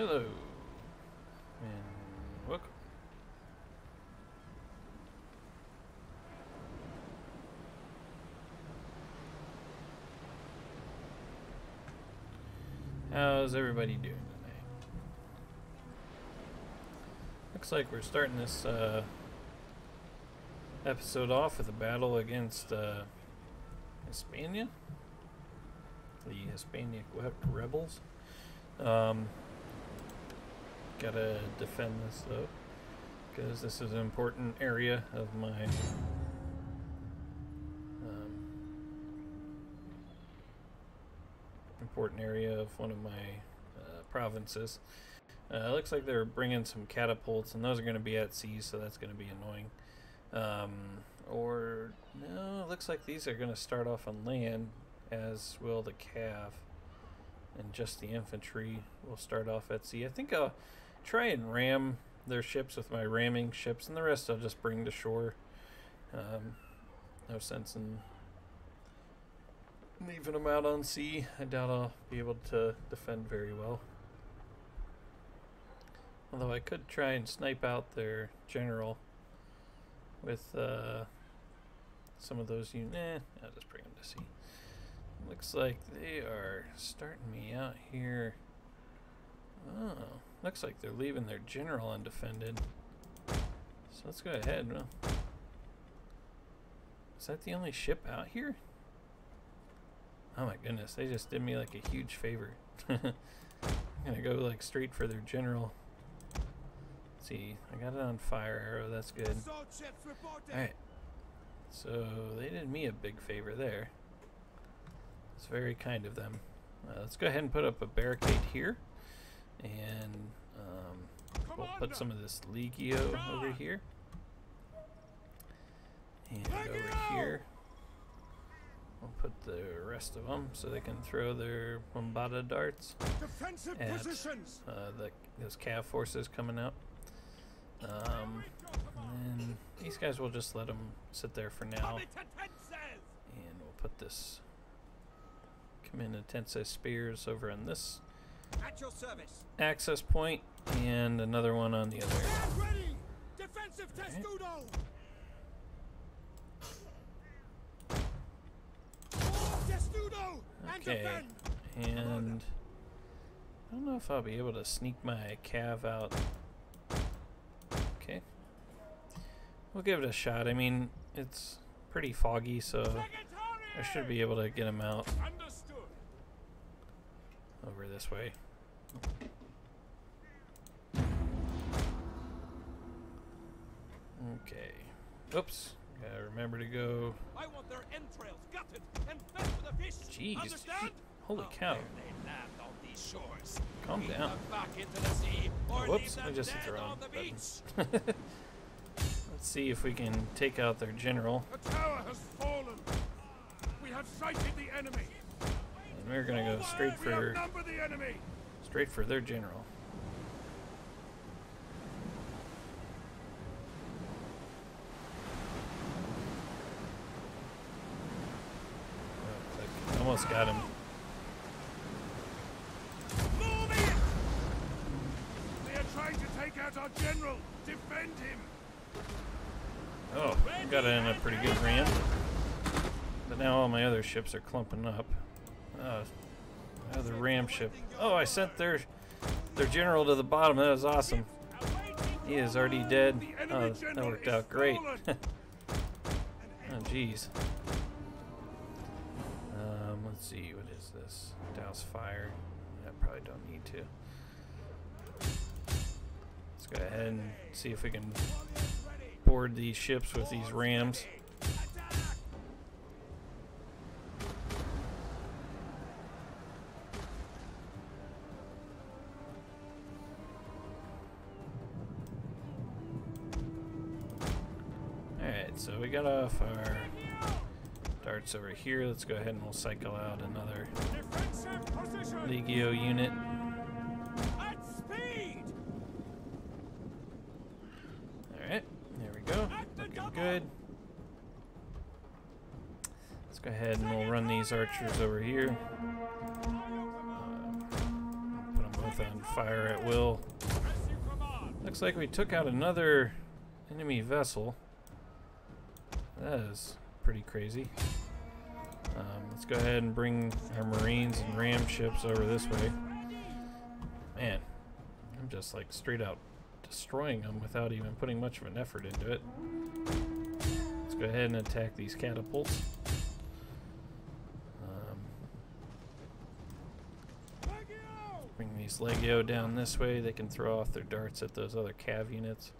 Hello, and welcome. How's everybody doing tonight? Looks like we're starting this episode off with a battle against Hispania, the Hispanic rebels. Gotta defend this though, because this is an important area of my one of my provinces. Looks like they're bringing some catapults, and those are going to be at sea, so that's going to be annoying. Or no, it looks like these are going to start off on land, as will the cav, and just the infantry will start off at sea. I think I'll try and ram their ships with my ramming ships, and the rest I'll just bring to shore. No sense in leaving them out on sea. I doubt I'll be able to defend very well. Although I could try and snipe out their general with some of those units. I'll just bring them to sea. Looks like they are starting me out here. Oh, looks like they're leaving their general undefended. So let's go ahead. Is that the only ship out here? Oh my goodness, they just did me like a huge favor. I'm gonna go like straight for their general. Let's see, I got it on fire arrow, that's good. Alright, so they did me a big favor there. It's very kind of them. Let's go ahead and put up a barricade here. And we'll put some of this Legio over here. And over here. We'll put the rest of them so they can throw their bombada darts at those cav forces coming up. And then these guys will just let them sit there for now. And we'll put this Command Intense spears over on this access point, and another one on the other. Okay, and I don't know if I'll be able to sneak my cav out. Okay, we'll give it a shot. I mean, it's pretty foggy, so I should be able to get him out over this way. Okay. Oops. Gotta remember to go. I want their entrails gutted and fed to the fish. Jeez. Understand? Holy cow. Calm down. Oh, whoops. I just hit the wrong button. Let's see if we can take out their general. The tower has fallen. We have sighted the enemy. And we're gonna go straight for their general. Almost got him. They are trying to take out our general. Defend him. Oh, got it in a pretty good ram. But now all my other ships are clumping up. The ram ship. Oh, I sent their general to the bottom. That was awesome. He is already dead. Oh, that worked out great. Oh, jeez. Let's see, what is this? Douse fire. I probably don't need to. Let's go ahead and see if we can board these ships with these rams. Alright, so we got off our darts over here. Let's go ahead and we'll cycle out another Legio unit. Alright, there we go. Looking good. Let's go ahead and we'll run these archers over here. Put them both on fire at will. Looks like we took out another enemy vessel. That is pretty crazy. Let's go ahead and bring our Marines and ram ships over this way. Man, I'm just like straight out destroying them without even putting much of an effort into it. Let's go ahead and attack these catapults. Bring these Legio down this way. They can throw off their darts at those other cav units.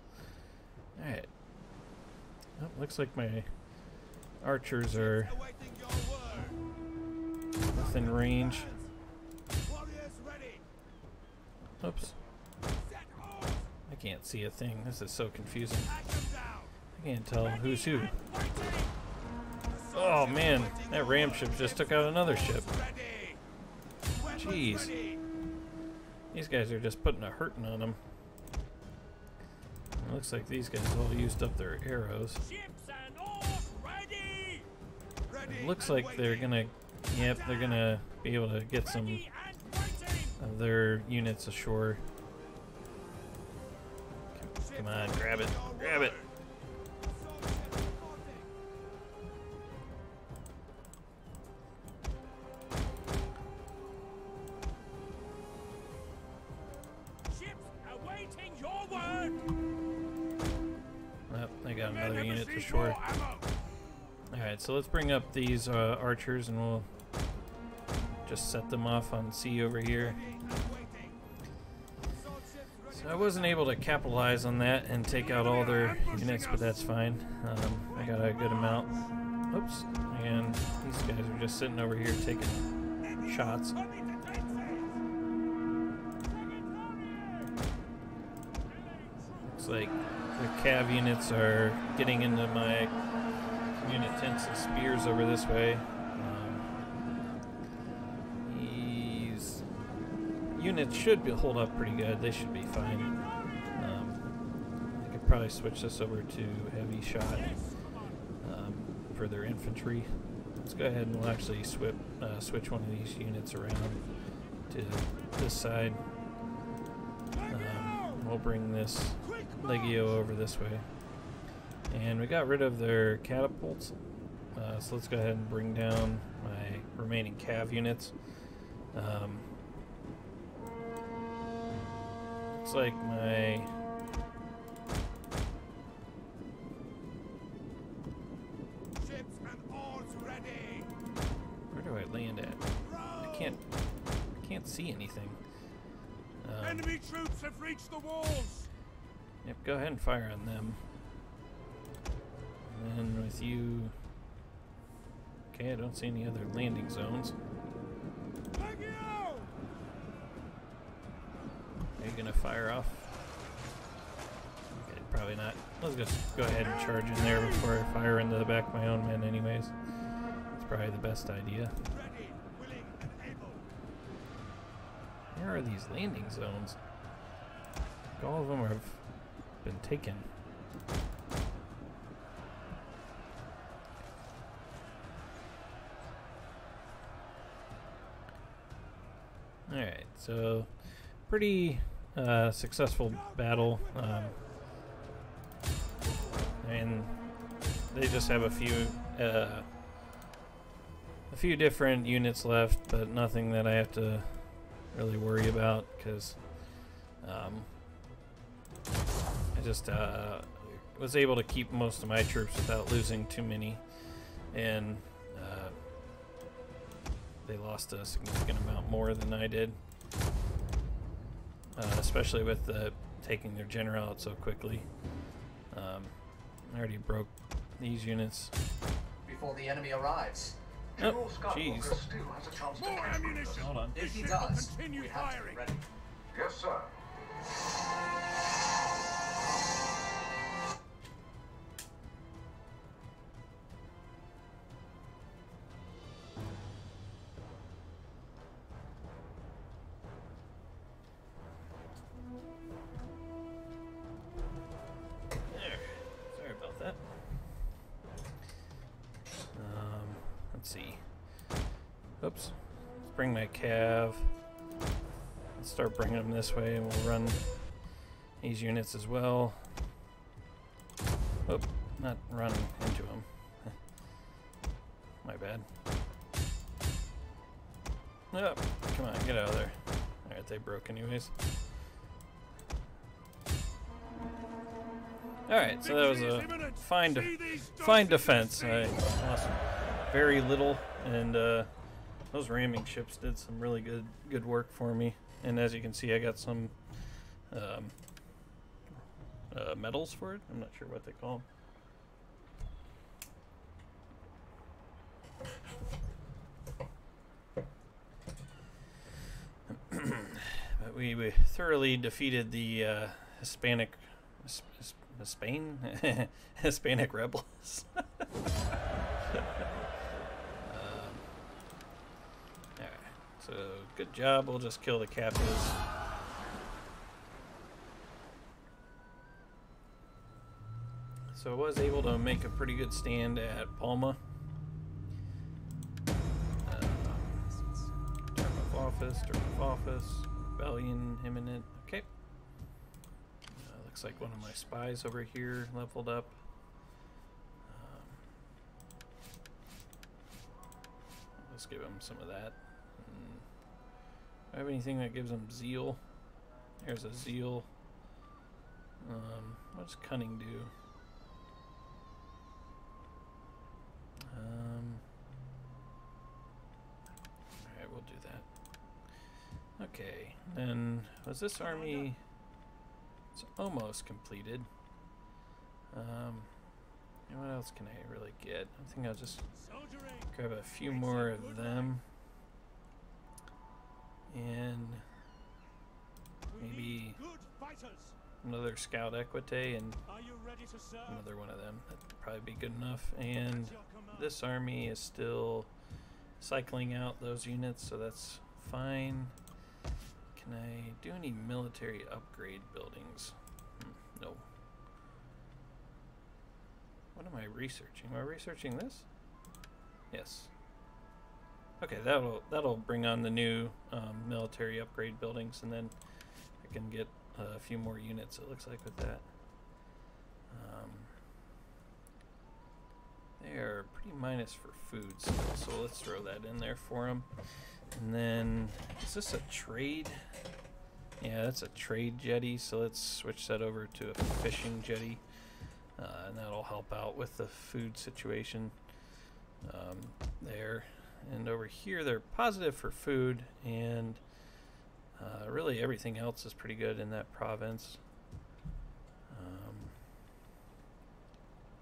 Alright. Oh, looks like my archers are within range. Oops. I can't see a thing. This is so confusing. I can't tell who's who. Oh man, that ram ship just took out another ship. Jeez. These guys are just putting a hurting on them. It looks like these guys all used up their arrows. It looks like they're gonna, yep, they're gonna be able to get some of their units ashore. Come on, grab it, grab it. I got another unit to shore. Alright, so let's bring up these archers and we'll just set them off on sea over here. So I wasn't able to capitalize on that and take out all their units, but that's fine. I got a good amount. Oops. And these guys are just sitting over here taking shots. Looks like the cav units are getting into my unit tents and spears over this way. These units should hold up pretty good. They should be fine. I could probably switch this over to heavy shot for their infantry. Let's go ahead and we'll actually switch one of these units around to this side. We'll bring this Legio over this way. And we got rid of their catapults. So let's go ahead and bring down my remaining cav units. Looks like my Ships and oars ready. where do I land at? I can't see anything. Enemy troops have reached the walls. Yep, go ahead and fire on them. And then with you... Okay, I don't see any other landing zones. Are you gonna fire off? Okay, probably not. Let's just go ahead and charge in there before I fire into the back of my own men anyways. It's probably the best idea. Where are these landing zones? All of them have been taken. Alright, so pretty successful battle. And they just have a few different units left, but nothing that I have to really worry about because I just was able to keep most of my troops without losing too many, and they lost a significant amount more than I did, especially with taking their general out so quickly. I already broke these units. Before the enemy arrives. Oh, jeez. More ammunition. Hold on. If he does, Continue we have to be firing. ready. Yes, sir. There. Sorry about that. Let's see. Oops. Let's bring my cav Let's start bringing them this way, and we'll run these units as well. Oh, not run into them. My bad. Oh, come on, get out of there. Alright, they broke anyways. Alright, so that was a fine defense. I lost very little, and those ramming ships did some really good work for me. And as you can see, I got some medals for it. I'm not sure what they call them. But we thoroughly defeated the Hispanic rebels. Alright, so good job. We'll just kill the captives. So I was able to make a pretty good stand at Palma. Term of office, rebellion imminent. Okay. Looks like one of my spies over here leveled up. Let's give him some of that. Do I have anything that gives him zeal? There's a zeal. What does cunning do? Alright, we'll do that. Okay, then was this army? It's almost completed. And what else can I really get? I think I'll just grab a few more of them. And maybe another scout equite and another one of them. That'd probably be good enough. And this army is still cycling out those units, so that's fine. Can I do any military upgrade buildings? No. What am I researching? Am I researching this? Yes. Okay, that'll bring on the new military upgrade buildings, and then I can get a few more units, it looks like, with that. They are pretty minus for food still, so let's throw that in there for them. And then, is this a trade? Yeah, that's a trade jetty, so let's switch that over to a fishing jetty. And that'll help out with the food situation there. And over here, they're positive for food, and really everything else is pretty good in that province.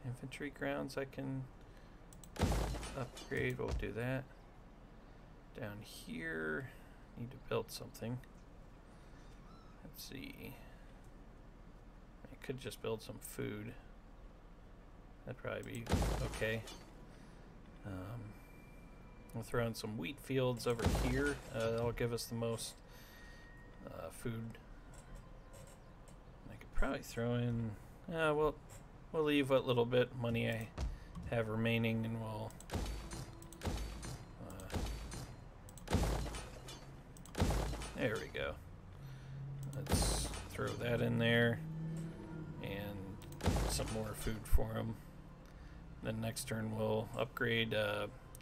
Infantry grounds I can upgrade. We'll do that. Down here, need to build something. Let's see. I could just build some food. That'd probably be okay. We'll throw in some wheat fields over here. That'll give us the most food. I could probably throw in. We'll leave what little bit money I have remaining, and we'll. There we go. Let's throw that in there, and some more food for them. Then next turn we'll upgrade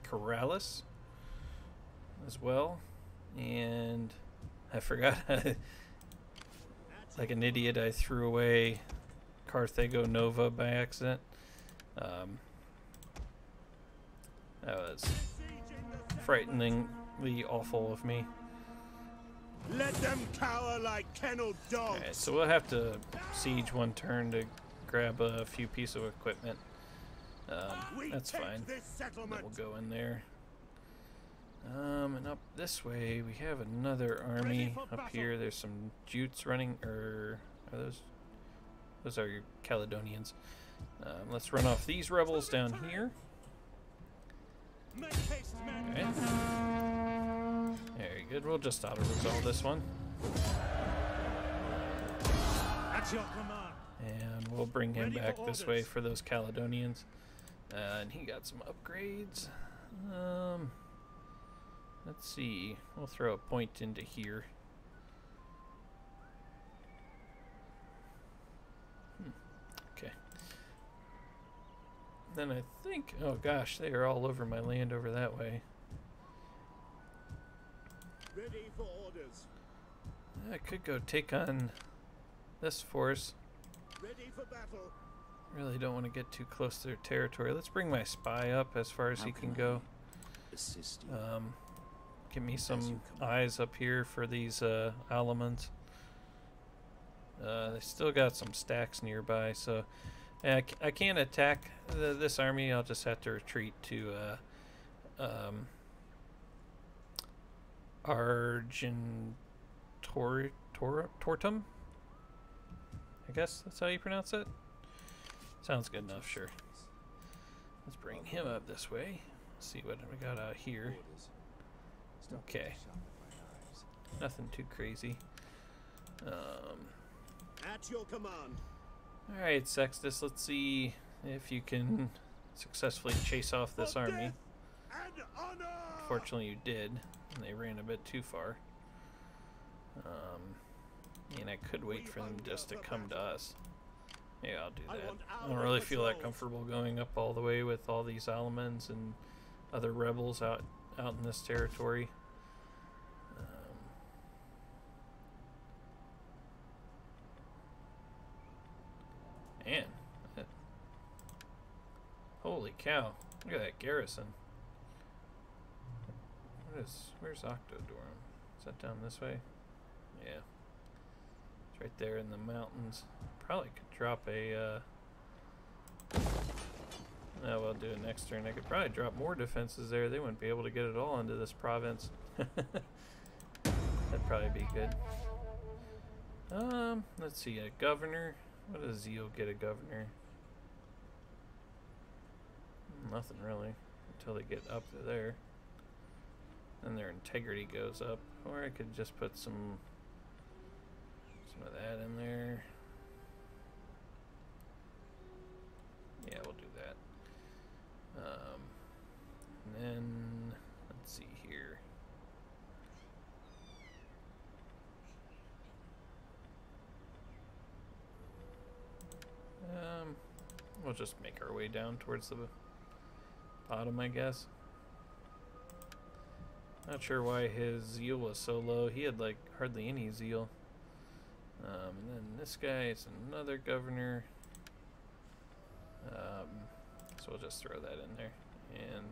Corrales as well. And I forgot, like an idiot, I threw away Carthago Nova by accident. That was frighteningly awful of me. Let them cower like kennelled dogs. Alright, so we'll have to siege one turn to grab a few pieces of equipment. That's fine. We'll go in there. And up this way, we have another army up here. There's some Jutes running, or are those are your Caledonians. Let's run off these rebels down here. Okay. Very good. We'll just auto-resolve this one. At your command. And we'll bring him back this way for those Caledonians. And he got some upgrades. Let's see. We'll throw a point into here. Then I think, oh gosh, they are all over my land over that way. Ready for orders. I could go take on this force. Ready for battle. Really don't want to get too close to their territory. Let's bring my spy up as far as he can go. Assist you. Give me some eyes up here for these elements. They still got some stacks nearby, so I can't attack this army. I'll just have to retreat to Argentortum. I guess that's how you pronounce it. Sounds good enough, sure. Let's bring him up this way. See what we got out here. Okay. Nothing too crazy. At your command. Alright, Sextus, let's see if you can successfully chase off this army. And honor. Unfortunately, you did, and they ran a bit too far. And I could wait for them just to come to us. Yeah, I'll do that. I don't really feel that comfortable going up all the way with all these Alamans and other rebels out in this territory. Man, holy cow! Look at that garrison. Where's Octodorum? Is that down this way? Yeah, it's right there in the mountains. Probably could drop a. No, we'll do it next turn. I could probably drop more defenses there. They wouldn't be able to get it all into this province. That'd probably be good. Let's see, a governor. What does Zeal get a governor? Nothing really, until they get up to there. Then their integrity goes up. Or I could just put some of that in there. Yeah, we'll do that. And then, let's see here. We'll just make our way down towards the bottom, I guess. Not sure why his zeal was so low. He had like hardly any zeal. And then this guy is another governor. So we'll just throw that in there, and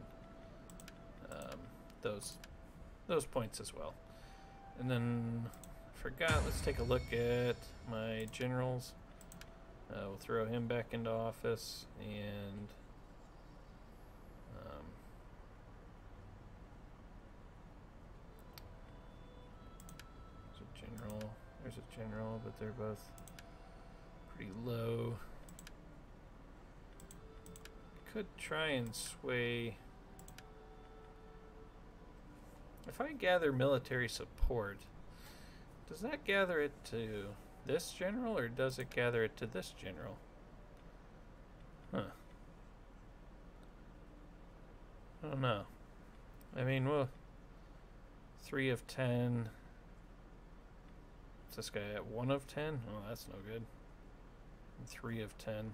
those points as well. And then forgot. Let's take a look at my generals. We'll throw him back into office, and there's a general. There's a general, but they're both pretty low. Could try and sway. If I gather military support, does that gather it to this general, or does it gather it to this general? Huh. I don't know. I mean, well, 3 of 10. What's this guy at? 1 of 10? Oh, that's no good. 3 of 10.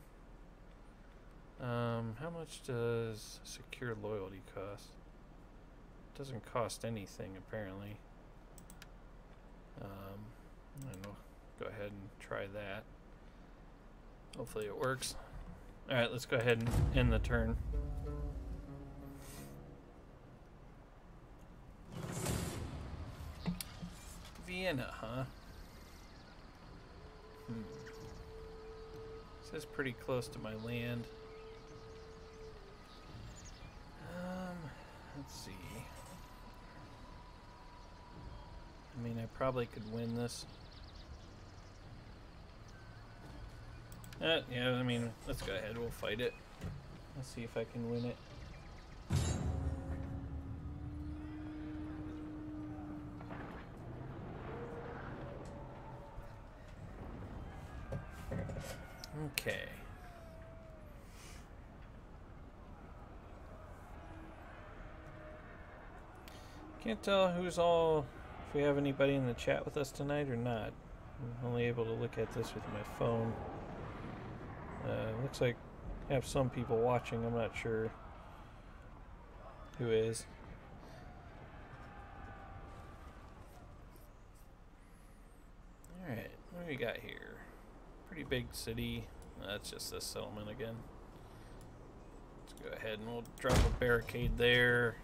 How much does secure loyalty cost? Doesn't cost anything, apparently. I don't know. Go ahead and try that. Hopefully it works. Alright, let's go ahead and end the turn. Vienna, huh? This is pretty close to my land. Let's see. I mean, I probably could win this. Yeah, I mean, let's go ahead. We'll fight it. Let's see if I can win it. Okay. Can't tell who's all, if we have anybody in the chat with us tonight or not. I'm only able to look at this with my phone. Looks like have some people watching. I'm not sure who is. Alright, what do we got here? Pretty big city. That's just this settlement again. Let's go ahead and we'll drop a barricade there.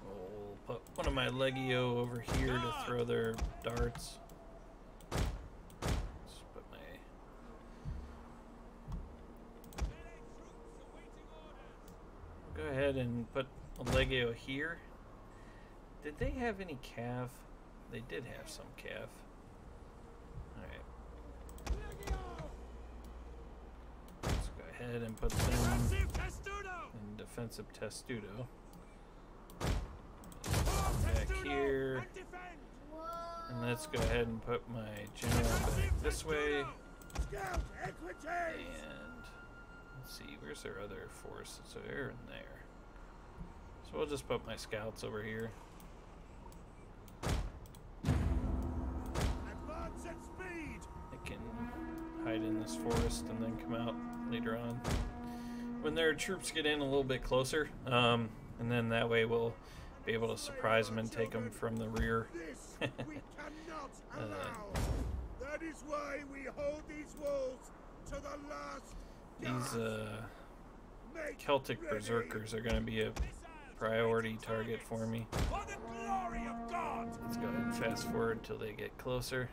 We'll put one of my Legio over here to throw their darts. Let's put my... Go ahead and put a Legio here. Did they have any cav? They did have some cav. Alright. Let's go ahead and put them in defensive testudo. Back here. And let's go ahead and put my general back this way. And let's see, where's their other force? So they're in there. So we'll just put my scouts over here. They can hide in this forest and then come out later on when their troops get in a little bit closer, and then that way we'll be able to surprise them and take them from the rear. That is why we hold these walls to the last. These Celtic berserkers are going to be a priority target for me. For the glory of God. Let's go ahead and fast forward till they get closer.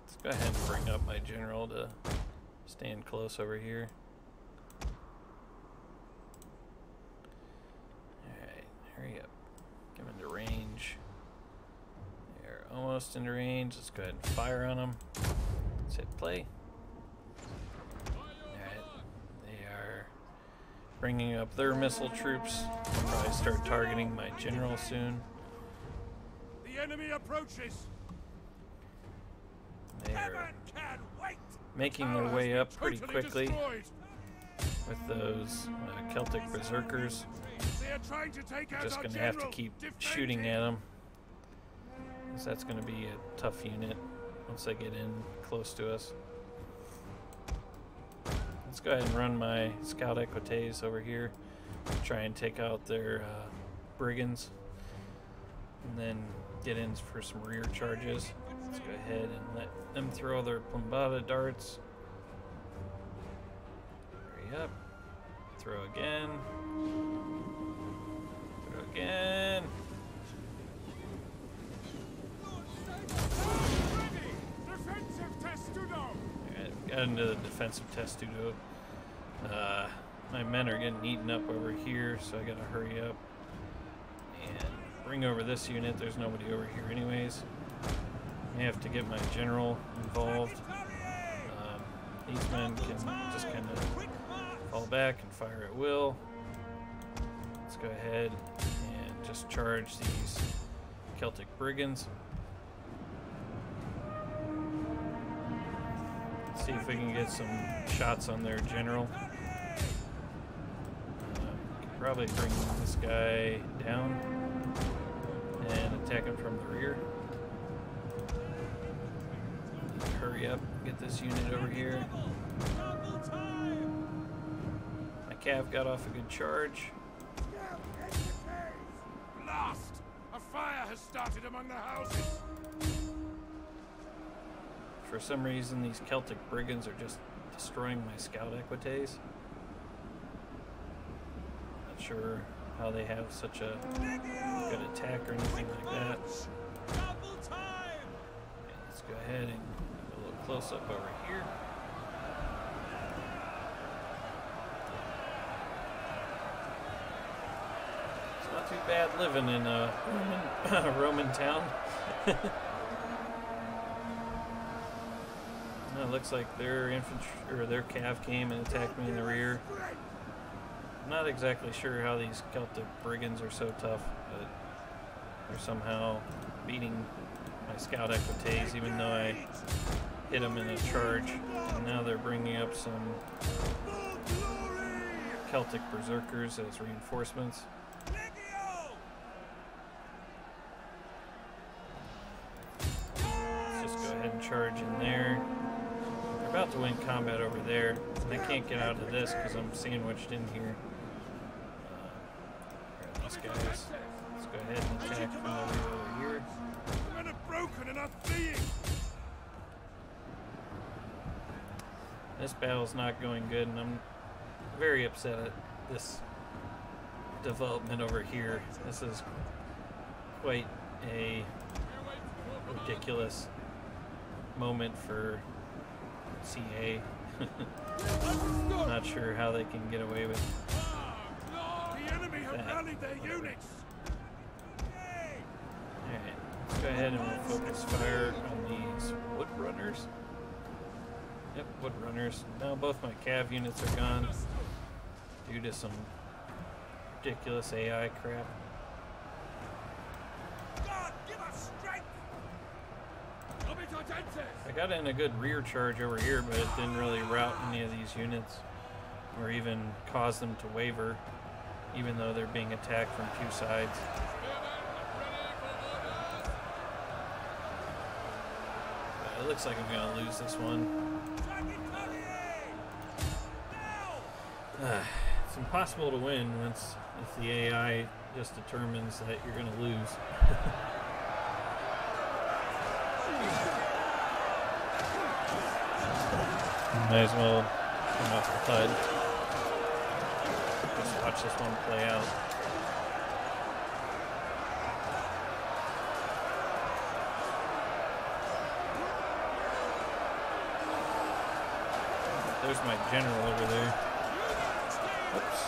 Let's go ahead and bring up my general to stand close over here. Alright, hurry up. Come into range. They're almost into range. Let's go ahead and fire on them. Let's hit play. Bringing up their missile troops. I'll probably start targeting my general soon. The enemy approaches. They're making their way up pretty quickly with those Celtic berserkers. Just going to have to keep shooting at them, because that's going to be a tough unit once they get in close to us. Let's go ahead and run my scout equites over here, try and take out their brigands, and then get in for some rear charges. Let's go ahead and let them throw their plumbata darts. Hurry up. Throw again. Throw again. Got into the defensive testudo. My men are getting eaten up over here, so I gotta hurry up and bring over this unit. There's nobody over here anyways. I have to get my general involved. These men can just kind of fall back and fire at will. Let's go ahead and just charge these Celtic brigands. See if we can get some shots on their general. Can probably bring this guy down and attack him from the rear. Hurry up, get this unit over here. My cav got off a good charge. Blast! A fire has started among the houses. For some reason, these Celtic brigands are just destroying my scout equites. Not sure how they have such a good attack or anything like that. Okay, let's go ahead and do a little close up over here. It's not too bad living in a Roman town. It looks like their infantry or their cav came and attacked me in the rear. I'm not exactly sure how these Celtic brigands are so tough, but they're somehow beating my scout equites, even though I hit them in a charge. And now they're bringing up some Celtic berserkers as reinforcements. Let's just go ahead and charge in there. to win combat over there. And I can't get out of this because I'm sandwiched in here. Grab these guys. Let's go ahead and attack from over here. The men are broken and are fleeing. This battle's not going good, and I'm very upset at this development over here. This is quite a ridiculous moment for CA. I'm not sure how they can get away with The enemy have that. rallied their units. Alright, let's go ahead and we'll focus fire on these wood runners. Yep, wood runners. Now both my cav units are gone due to some ridiculous AI crap. God, give us strength. I got in a good rear charge over here, but it didn't really rout any of these units or even cause them to waver, even though they're being attacked from two sides. It looks like I'm going to lose this one. It's impossible to win if the AI just determines that you're going to lose. Might as well come off the HUD. Just watch this one play out. There's my general over there. Oops.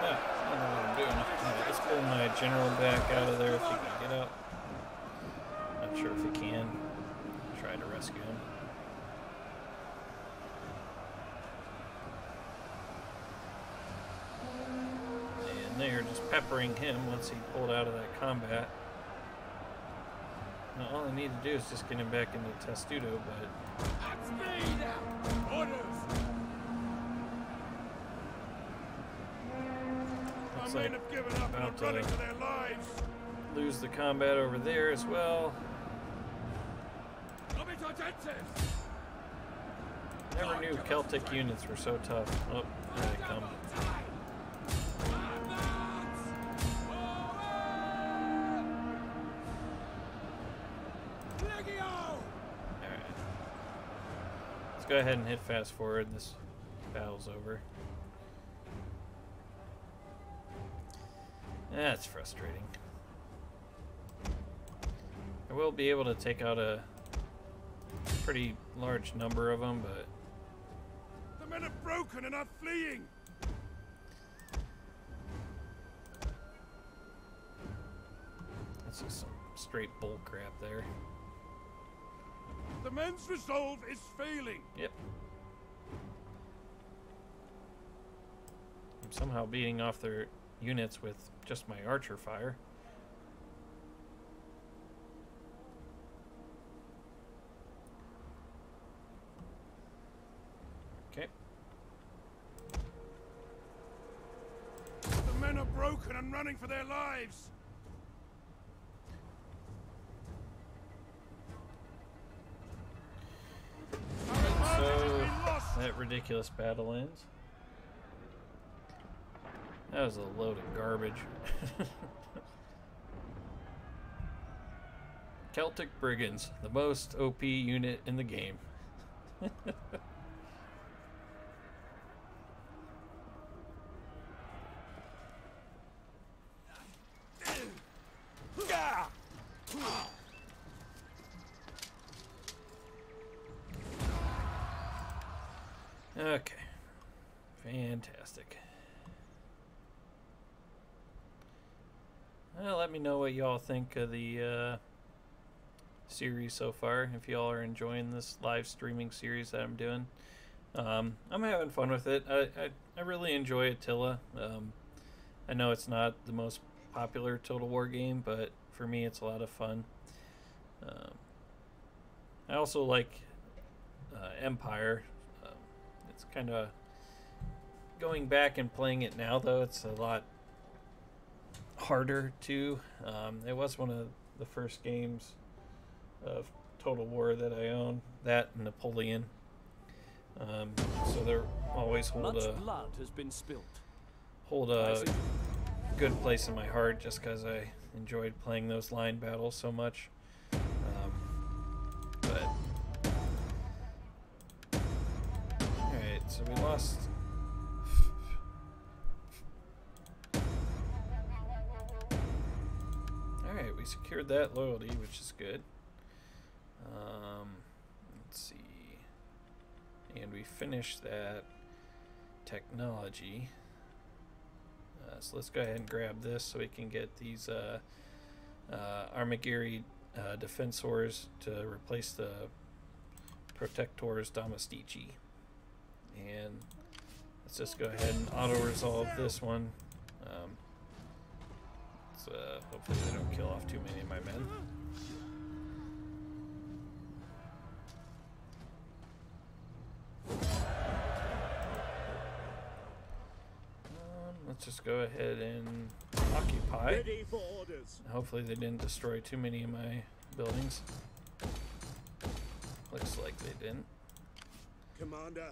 Yeah, I don't know what I'm doing. Right, let's pull my general back out of there if he can get out. Not sure if he can. Try to rescue him. And they're just peppering him once he pulled out of that combat. Now, all I need to do is just get him back into Testudo, but looks like have given up and about are running for their lives. lose the combat over there as well. Never knew Celtic units were so tough. Oh, here they come. Go ahead and hit fast forward. This battle's over. That's frustrating. I will be able to take out a pretty large number of them, but the men are broken and are fleeing. that's just some straight bull crap there. The men's resolve is failing. Yep. I'm somehow beating off their units with just my archer fire. Okay. The men are broken and running for their lives. So that ridiculous battle ends. That was a load of garbage. Celtic Brigands, the most OP unit in the game. Okay, fantastic. Well, let me know what y'all think of the series so far, if y'all are enjoying this live streaming series that I'm doing. I'm having fun with it. I really enjoy Attila. I know it's not the most popular Total War game, but for me it's a lot of fun. I also like Empire. It's kind of going back and playing it now, though. It's a lot harder too. It was one of the first games of Total War that I own. That and Napoleon. So they're always hold Much a blood has been spilt. Good place in my heart, just because I enjoyed playing those line battles so much. But alright, so we lost. Alright, we secured that loyalty, which is good. Let's see. And we finished that technology. So let's go ahead and grab this so we can get these Armagiri defensors to replace the Protectors Domestici. And let's just go ahead and auto-resolve this one. Hopefully they don't kill off too many of my men. Let's just go ahead and occupy. Ready for orders. Hopefully they didn't destroy too many of my buildings. Looks like they didn't. Commander.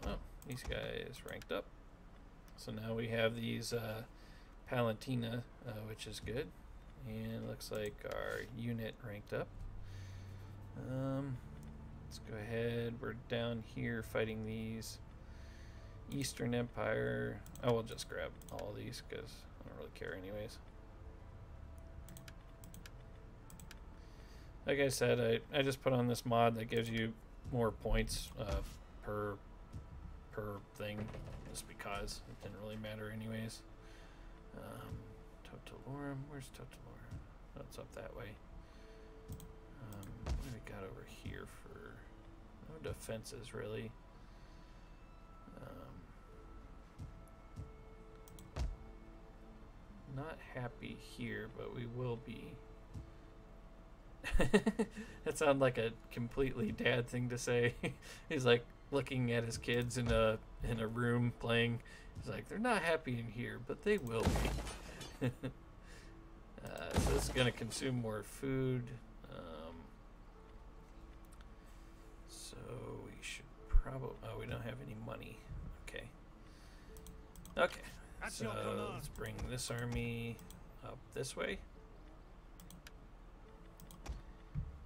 Oh, these guys ranked up. So now we have these Palantina, which is good. And looks like our unit ranked up. Let's go ahead. We're down here fighting these Eastern Empire. I will just grab all these because I don't really care anyways. Like I said, I just put on this mod that gives you more points per thing, just because it didn't really matter anyways. Totalorum, where's Totalorum? Oh, it's up that way. What do we got over here for no defenses really? Not happy here, but we will be. That sounds like a completely dad thing to say. He's like looking at his kids in a room playing. He's like, they're not happy in here, but they will be. So this is gonna consume more food. So we should probably. Oh, we don't have any money. Okay. Okay. So let's bring this army up this way.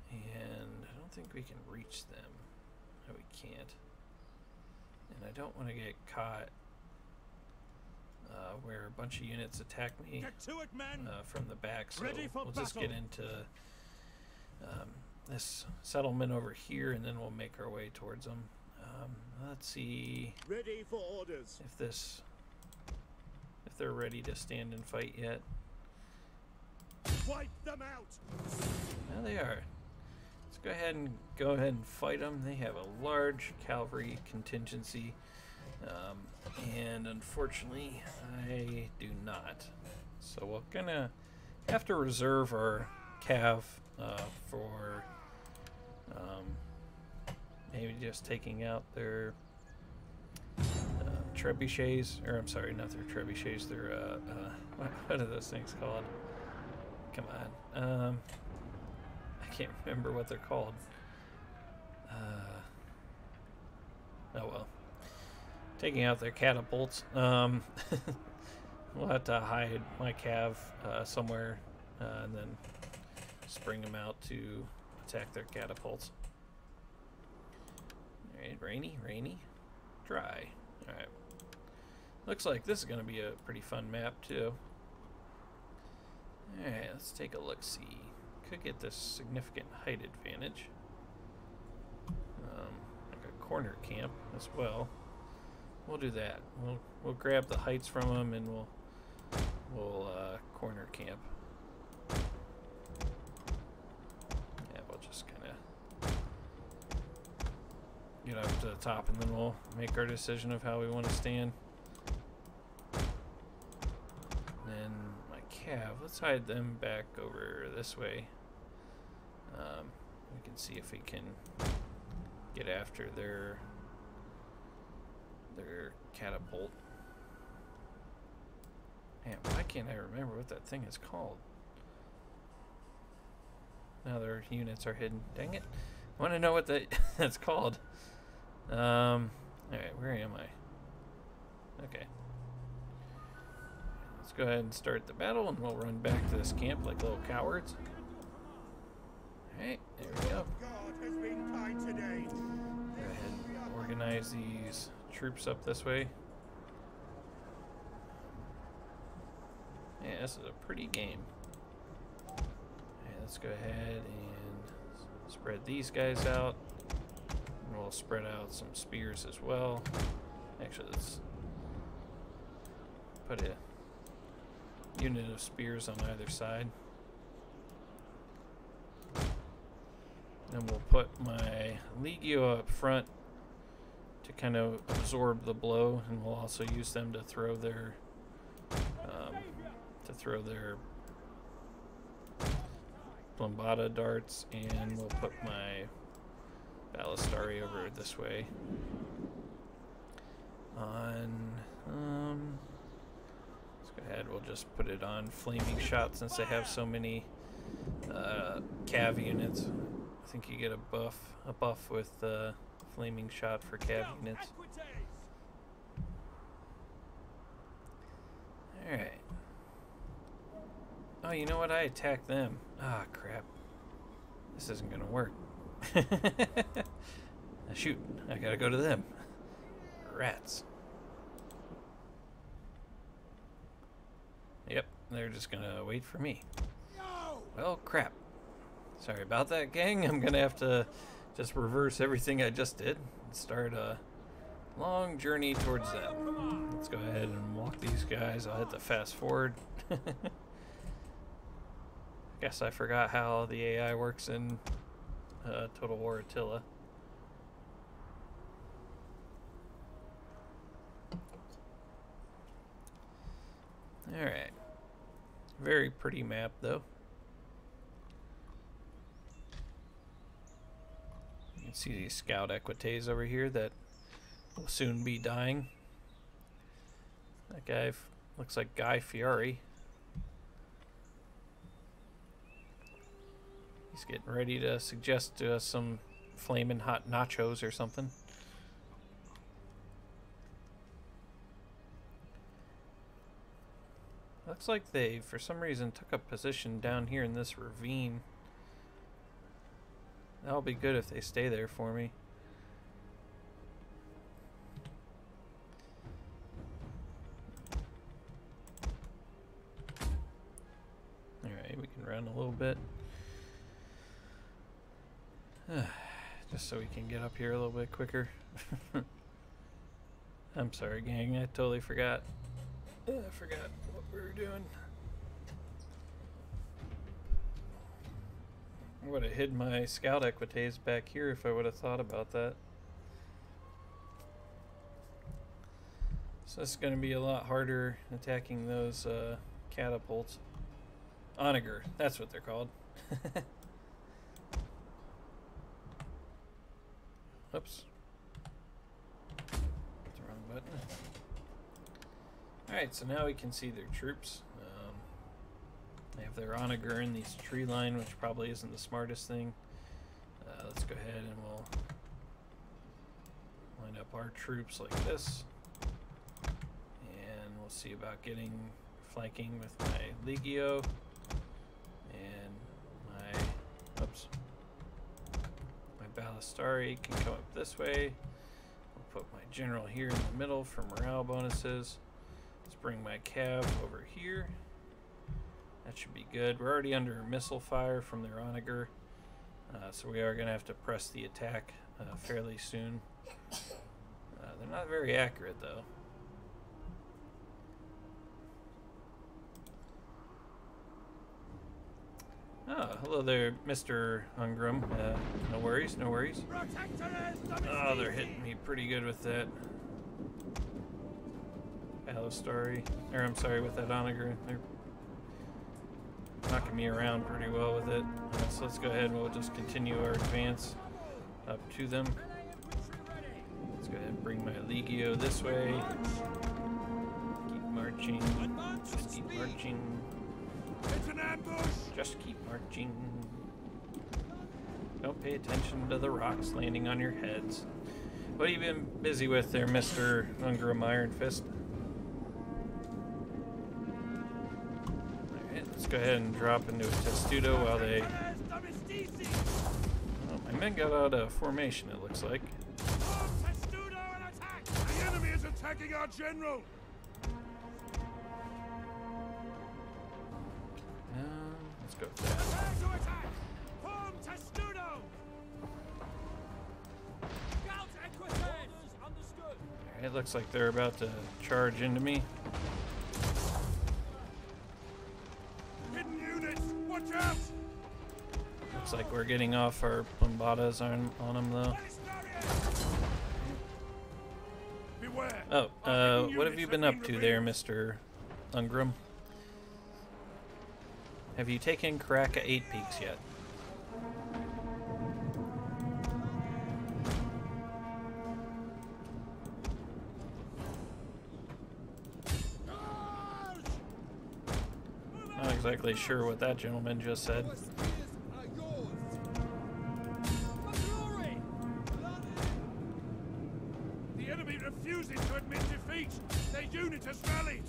And I don't think we can reach them. No, we can't. And I don't want to get caught where a bunch of units attack me from the back. So we'll just get into this settlement over here, and then we'll make our way towards them. Let's see. Ready for orders. If they're ready to stand and fight yet. Wipe them out. Now they are. Let's go ahead and fight them. They have a large cavalry contingency, and unfortunately, I do not. So we're gonna have to reserve our cav for maybe just taking out their trebuchets, or I'm sorry, not their trebuchets, their what are those things called? Come on, I can't remember what they're called. Oh well, taking out their catapults. We'll have to hide my cav somewhere, and then spring them out to attack their catapults. All right, rainy, dry. All right. Looks like this is going to be a pretty fun map too. Alright, let's take a look-see. Could get this significant height advantage. Like a corner camp as well. We'll do that. We'll grab the heights from them, and we'll corner camp. Yeah, we'll just kind of get up to the top, and then we'll make our decision of how we want to stand. Let's hide them back over this way. We can see if we can get after their catapult. Man, why can't I remember what that thing is called? now their units are hidden. Dang it. I want to know what that's called. Alright, where am I? Okay. Let's go ahead and start the battle, and we'll run back to this camp like little cowards. Alright, there we go. God has been kind today. Go ahead and organize these troops up this way. Yeah, this is a pretty game. Alright, let's go ahead and spread these guys out. And we'll spread out some spears as well. Actually, let's put a unit of spears on either side. Then we'll put my Legio up front to kind of absorb the blow, and we'll also use them to throw their Blombada darts, and we'll put my Ballistari over this way. Let's go ahead, we'll just put it on Flaming Shot since they have so many cav units. I think you get a buff with Flaming Shot for cav units. Alright. Oh, you know what? I attacked them. Ah, crap. This isn't gonna work. Shoot, I gotta go to them. Rats. Yep, they're just gonna wait for me. Well, crap. Sorry about that, gang. I'm gonna have to just reverse everything I just did and start a long journey towards them. Let's go ahead and walk these guys. I'll hit the fast forward. Guess I forgot how the AI works in Total War Attila. Alright. Very pretty map, though. You can see these scout equites over here that will soon be dying. That guy looks like Guy Fieri. He's getting ready to suggest to us some flaming hot nachos or something. Looks like they, for some reason, took a position down here in this ravine. That'll be good if they stay there for me. Alright, we can run a little bit. Just so we can get up here a little bit quicker. I'm sorry, gang. I totally forgot. I forgot what we were doing. I would have hid my scout equites back here if I would have thought about that. So this is going to be a lot harder attacking those catapults. Onager, that's what they're called. Oops. That's the wrong button. Alright, so now we can see their troops. They have their onager in these tree line, which probably isn't the smartest thing. Let's go ahead and we'll line up our troops like this. And we'll see about getting flanking with my Legio and my, oops, my Ballistari can come up this way. We'll put my general here in the middle for morale bonuses. Let's bring my cav over here. That should be good. We're already under missile fire from their onager, so we are going to have to press the attack fairly soon. They're not very accurate, though. Oh, hello there, Mr. Hungrum. No worries, no worries. Oh, they're hitting me pretty good with that Ballistari. Or, I'm sorry, with that onager. They're knocking me around pretty well with it. So let's go ahead and we'll just continue our advance up to them. Let's go ahead and bring my Legio this way. Keep marching. Just keep marching. It's an ambush. Just keep marching. Don't pay attention to the rocks landing on your heads. What have you been busy with there, Mr. Ungrim Iron Fist? Alright, let's go ahead and drop into a testudo while they... Oh, my men got out of formation, it looks like. The enemy is attacking our general! Let's go with that. Alright, looks like they're about to charge into me. Hidden units, watch out! Looks like we're getting off our plumbadas on them though. Beware. Oh, what have you been up to there, Mr. Ungrim? Have you taken Karaka 8 Peaks yet? Not exactly sure what that gentleman just said. The enemy refuses to admit defeat. Their unit has rallied.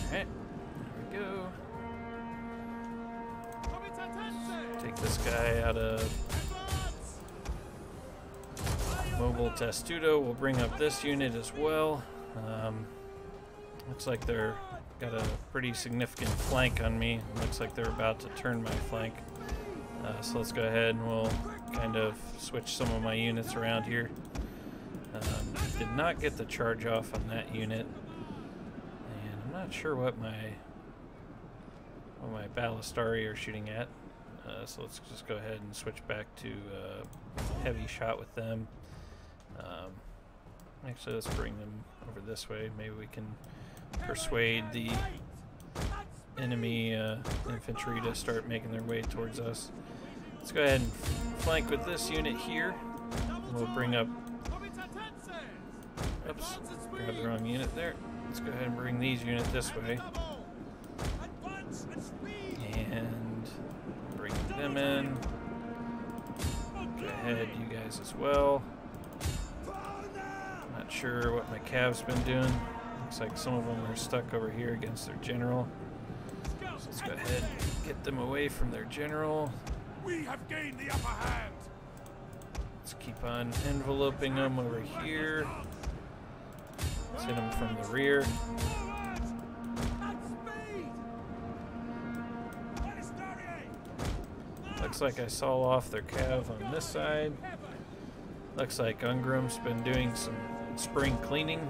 Alright, there we go. Take this guy out of mobile testudo. We'll bring up this unit as well. Looks like they're got a pretty significant flank on me. Looks like they're about to turn my flank. So let's go ahead and we'll kind of switch some of my units around here. Did not get the charge off on that unit. And I'm not sure what my ballistari are shooting at. So let's just go ahead and switch back to heavy shot with them. Actually, let's bring them over this way. Maybe we can persuade the enemy infantry to start making their way towards us. Let's go ahead and flank with this unit here. We'll bring up... Oops, grabbed the wrong unit there. Let's go ahead and bring these units this way. And bring them in. Go ahead, you guys as well. Not sure what my Cav's been doing. Looks like some of them are stuck over here against their general. So let's go ahead and get them away from their general. We have gained the upper hand. Let's keep on enveloping them over here. Let's hit them from the rear. Looks like I saw off their cav on this side. Looks like Ungrim's been doing some spring cleaning.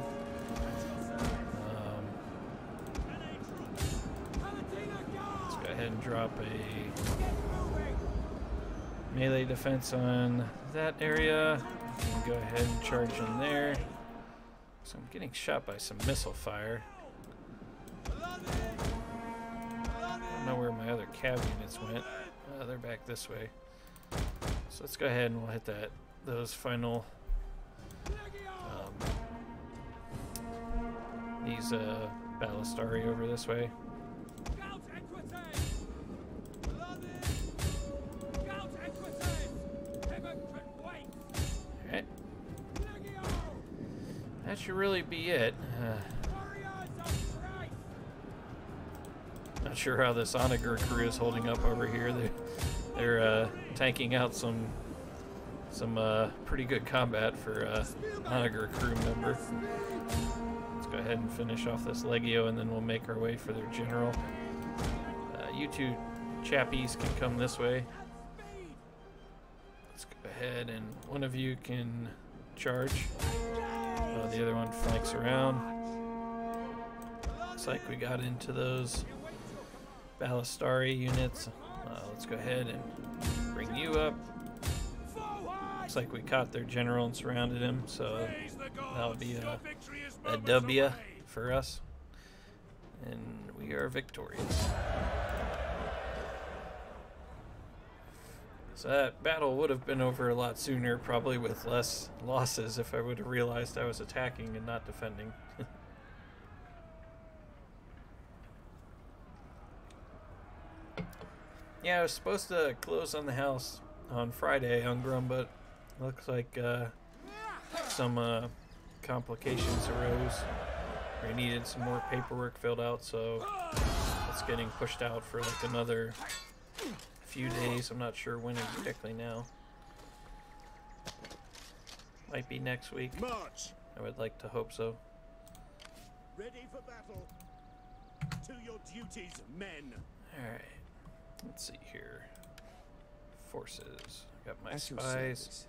Let's go ahead and drop a melee defense on that area. Go ahead and charge in there. So I'm getting shot by some missile fire. I don't know where my other cav units went. They're back this way. So let's go ahead and we'll hit those final these ballistari over this way. Alright. That should really be it. Not sure how this Onager crew is holding up over here. They're tanking out some pretty good combat for Onager crew member. Let's go ahead and finish off this Legio, and then we'll make our way for their general. You two chappies can come this way. Let's go ahead and one of you can charge. The other one flanks around. Looks like we got into those ballistari units. Let's go ahead and bring you up. Looks like we caught their general and surrounded him, so that'll be a W for us. And we are victorious. So that battle would have been over a lot sooner, probably with less losses if I would have realized I was attacking and not defending. Yeah, I was supposed to close on the house on Friday on Grum, but looks like some complications arose. We needed some more paperwork filled out, so it's getting pushed out for like another few days. I'm not sure when exactly now. Might be next week. March. I would like to hope so. Ready for battle. To your duties, men. Alright. Let's see here. Forces. I got my spies.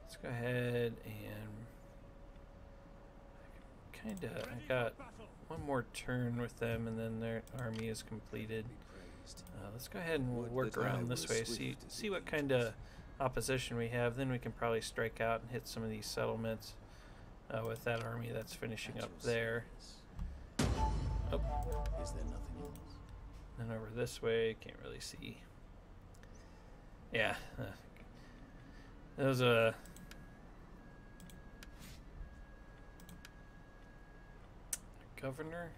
Let's go ahead and I got one more turn with them, and then their army is completed. Let's go ahead and work around this way. See what kind of opposition we have. Then we can probably strike out and hit some of these settlements with that army that's finishing up there. Oh. Is there nothing else? And over this way, can't really see. Yeah. There's a governor.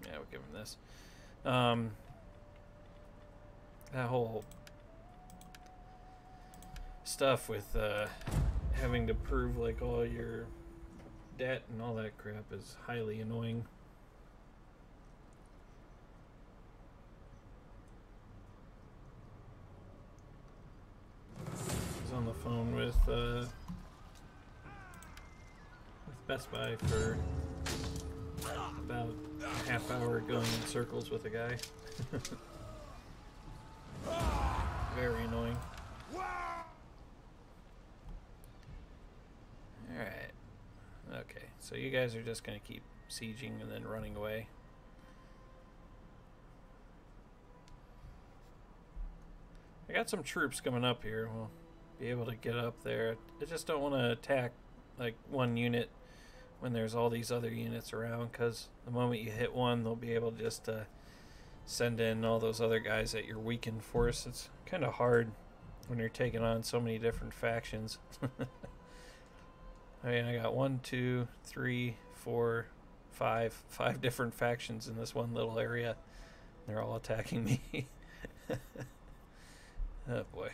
Yeah, we'll give him this. That whole stuff with having to prove like all your debt and all that crap is highly annoying. I was on the phone with Best Buy for about a half hour going in circles with a guy. Very annoying. Alright. Okay, so you guys are just going to keep sieging and then running away. I got some troops coming up here. We'll be able to get up there. I just don't want to attack like one unit when there's all these other units around, because the moment you hit one, they'll be able just to send in all those other guys at your weakened force. It's kind of hard when you're taking on so many different factions. I mean, I got 1, 2, 3, 4, 5 different factions in this one little area. They're all attacking me. Oh boy.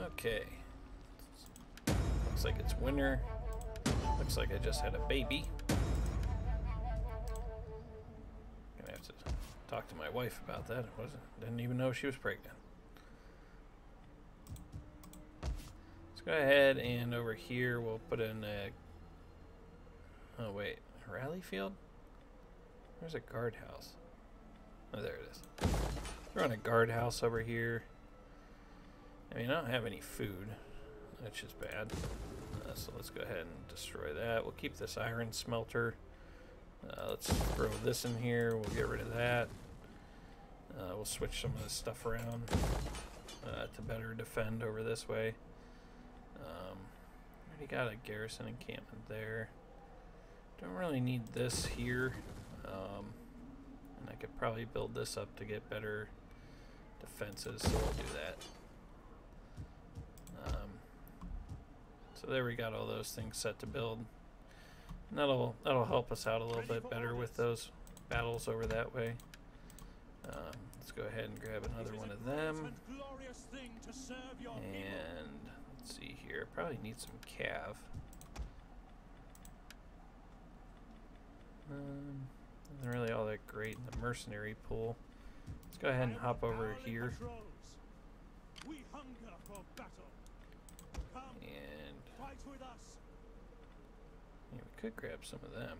Okay. Looks like it's winter. Looks like I just had a baby. Gonna have to talk to my wife about that. Didn't even know she was pregnant. Let's go ahead and over here we'll put in a... Oh wait, a rally field? Where's a guardhouse? Oh, there it is. We're on a guardhouse over here. I mean, I don't have any food, which is bad. So let's go ahead and destroy that. We'll keep this iron smelter. Let's throw this in here. We'll get rid of that. We'll switch some of this stuff around to better defend over this way. Already got a garrison encampment there. Don't really need this here. And I could probably build this up to get better defenses, so we'll do that. So there we got all those things set to build. And that'll help us out a little bit better with those battles over that way. Let's go ahead and grab another one of them. And let's see here. Probably need some cav. Isn't really all that great in the mercenary pool. Let's go ahead and hop over here. And yeah, we could grab some of them.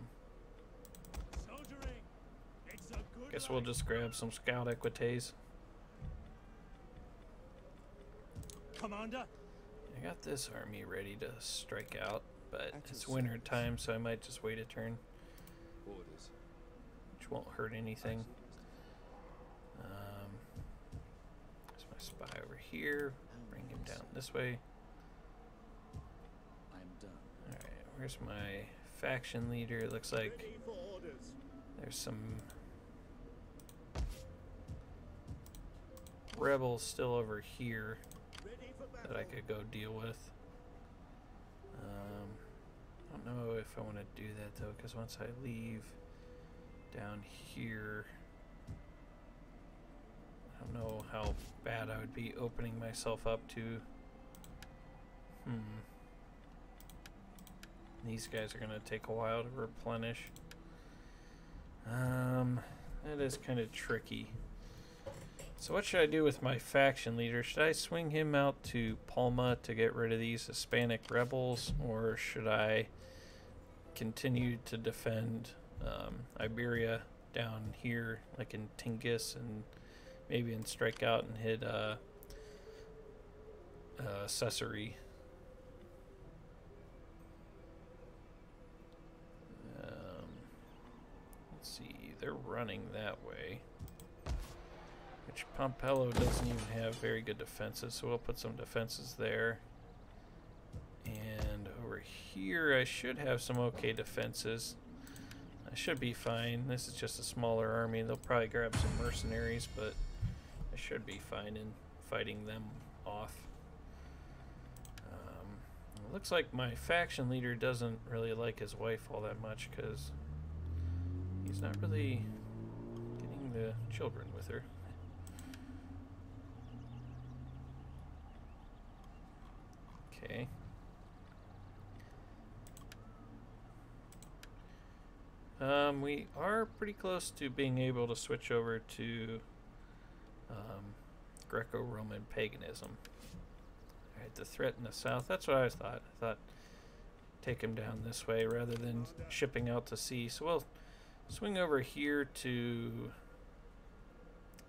Guess we'll just grab some scout equites. Commander, I got this army ready to strike out, but it's winter time, so I might just wait a turn. Orders. Which won't hurt anything. There's my spy over here. Bring him down this way. I'm done. Alright, where's my faction leader? It looks like ready for orders. there's some rebels still over here Ready for that battle. I could go deal with. I don't know if I want to do that though, because once I leave down here. I don't know how bad I would be opening myself up to. These guys are going to take a while to replenish. That is kind of tricky. So what should I do with my faction leader? Should I swing him out to Palma to get rid of these Hispanic rebels, or should I continue to defend Iberia down here, like in Tingis, and maybe and strike out and hit Caesarea? Let's see, they're running that way. Which Pompello doesn't even have very good defenses, so we'll put some defenses there. And over here I should have some okay defenses. I should be fine. This is just a smaller army. They'll probably grab some mercenaries, but I should be fine in fighting them off. It looks like my faction leader doesn't really like his wife all that much, because he's not really getting the children with her. Okay. We are pretty close to being able to switch over to Greco-Roman paganism. Alright, the threat in the south, that's what I thought. I thought take him down this way rather than shipping out to sea. So we'll swing over here to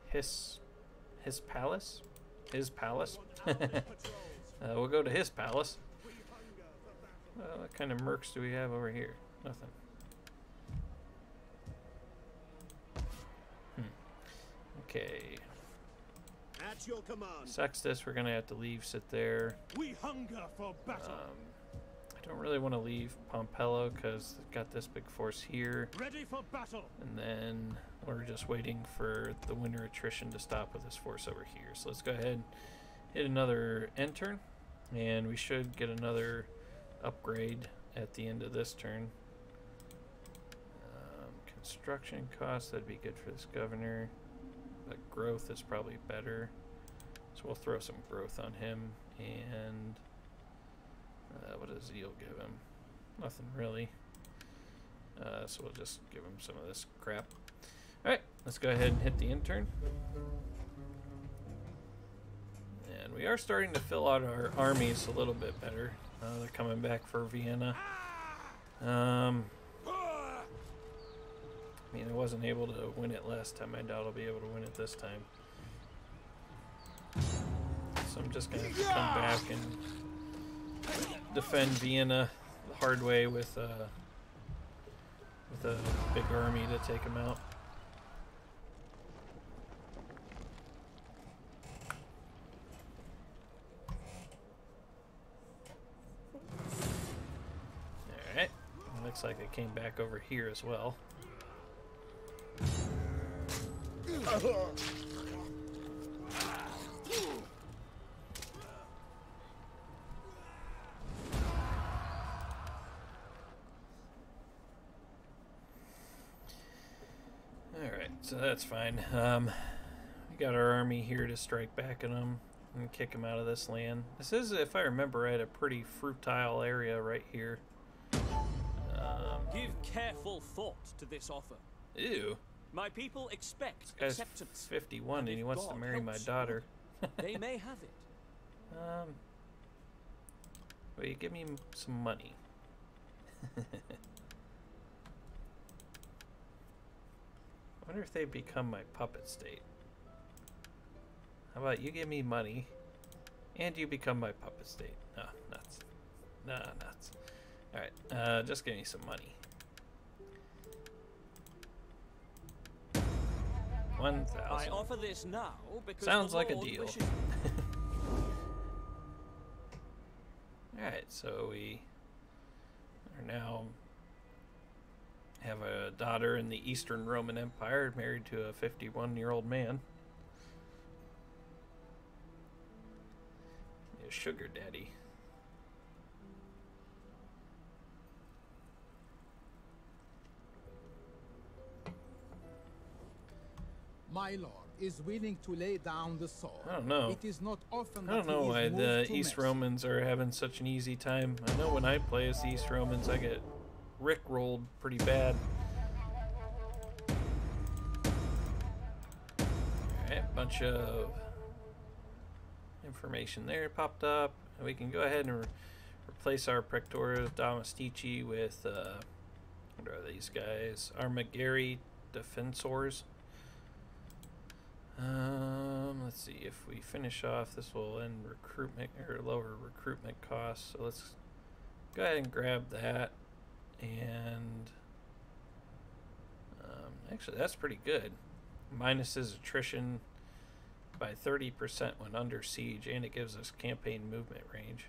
his palace. His palace. We'll go to his palace. What kind of mercs do we have over here? Nothing. Okay. At your command. Sextus, we're gonna have to leave. Sit there. We hunger for battle. I don't really want to leave Pompello because they've got this big force here. Ready for battle. And then we're just waiting for the winter attrition to stop with this force over here. So let's go ahead, hit another end turn, and we should get another upgrade at the end of this turn. Construction costs, that'd be good for this governor, but growth is probably better. So we'll throw some growth on him. And what does Zeal give him? Nothing really. So we'll just give him some of this crap. Alright, let's go ahead and hit the intern. And we are starting to fill out our armies a little bit better. They're coming back for Vienna. I mean, I wasn't able to win it last time. I doubt I'll be able to win it this time. So I'm just going to have to come back and defend Vienna the hard way with a big army to take him out. Alright, looks like it came back over here as well. Alright, so that's fine. We got our army here to strike back at them and kick them out of this land. This is, if I remember right, a pretty fertile area right here. Give careful thought to this offer. Ew. My people expect This guy's acceptance. 51 and he if wants to God marry my helps daughter. They may have it. Will you give me some money? I wonder if they become my puppet state. How about you give me money and you become my puppet state? No, nuts. Nah, nuts. Alright, just give me some money. 1,000. I offer this now because Sounds the like a Lord deal. wishes- Alright, so we are now have a daughter in the Eastern Roman Empire married to a 51-year-old man. A sugar daddy. My lord is willing to lay down the sword. I don't know. It is not often I don't that know he why is moved the to East mercy. Romans are having such an easy time. I know when I play as the East Romans, I get rickrolled pretty bad. Alright, bunch of information there popped up. And we can go ahead and replace our Prectoris Domestici with, what are these guys? Armageri Defensors. Let's see, if we finish off, this will end recruitment, or lower recruitment costs. So let's go ahead and grab that. And actually, that's pretty good. Minuses attrition by 30% when under siege, and it gives us campaign movement range.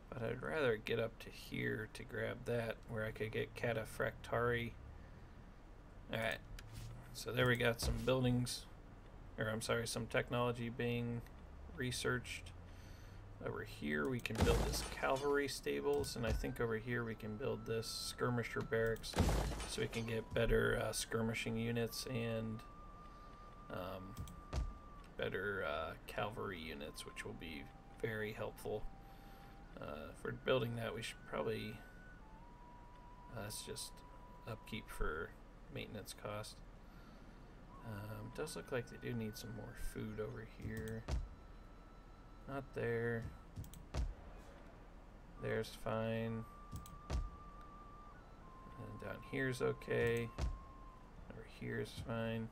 But I'd rather get up to here to grab that, where I could get Cataphractari. Alright, so there we got some buildings, or I'm sorry, some technology being researched. Over here we can build this cavalry stables, and I think over here we can build this skirmisher barracks, so we can get better skirmishing units and better cavalry units, which will be very helpful. If we're building that, we should probably, that's just upkeep for maintenance cost. Does look like they do need some more food over here. Not there. There's fine. And down here's okay. Over here's fine.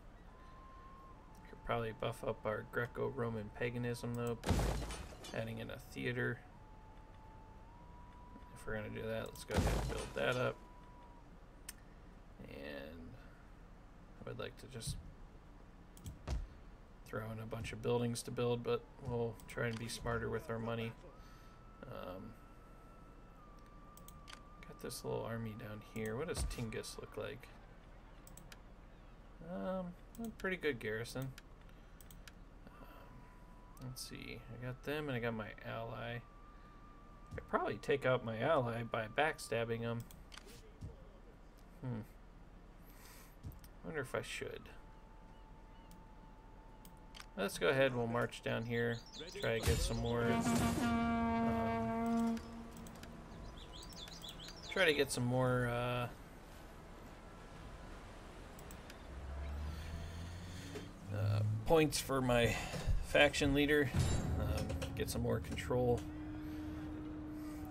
Could probably buff up our Greco-Roman paganism though, adding in a theater. If we're gonna do that, let's go ahead and build that up. And I would like to just throw in a bunch of buildings to build, but we'll try and be smarter with our money. Got this little army down here. What does Tingus look like? A pretty good garrison. Let's see. I got them and I got my ally. I could probably take out my ally by backstabbing him. I wonder if I should. Let's go ahead, we'll march down here, try to get some more, points for my faction leader, get some more control.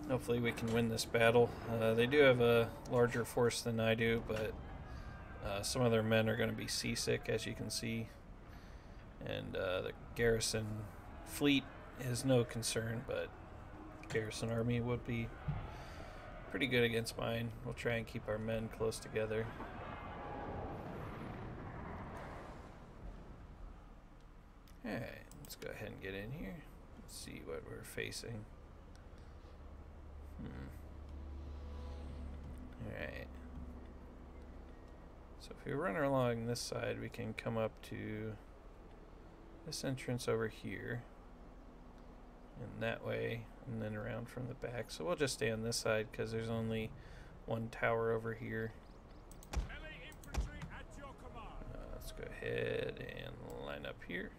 Hopefully we can win this battle. They do have a larger force than I do, but some of their men are going to be seasick, as you can see. And the garrison fleet is no concern, but garrison army would be pretty good against mine. We'll try and keep our men close together. Alright, let's go ahead and get in here. Let's see what we're facing. Alright. So if we run along this side, we can come up to this entrance over here, and that way, and then around from the back. So we'll just stay on this side because there's only one tower over here. Let's go ahead and line up here,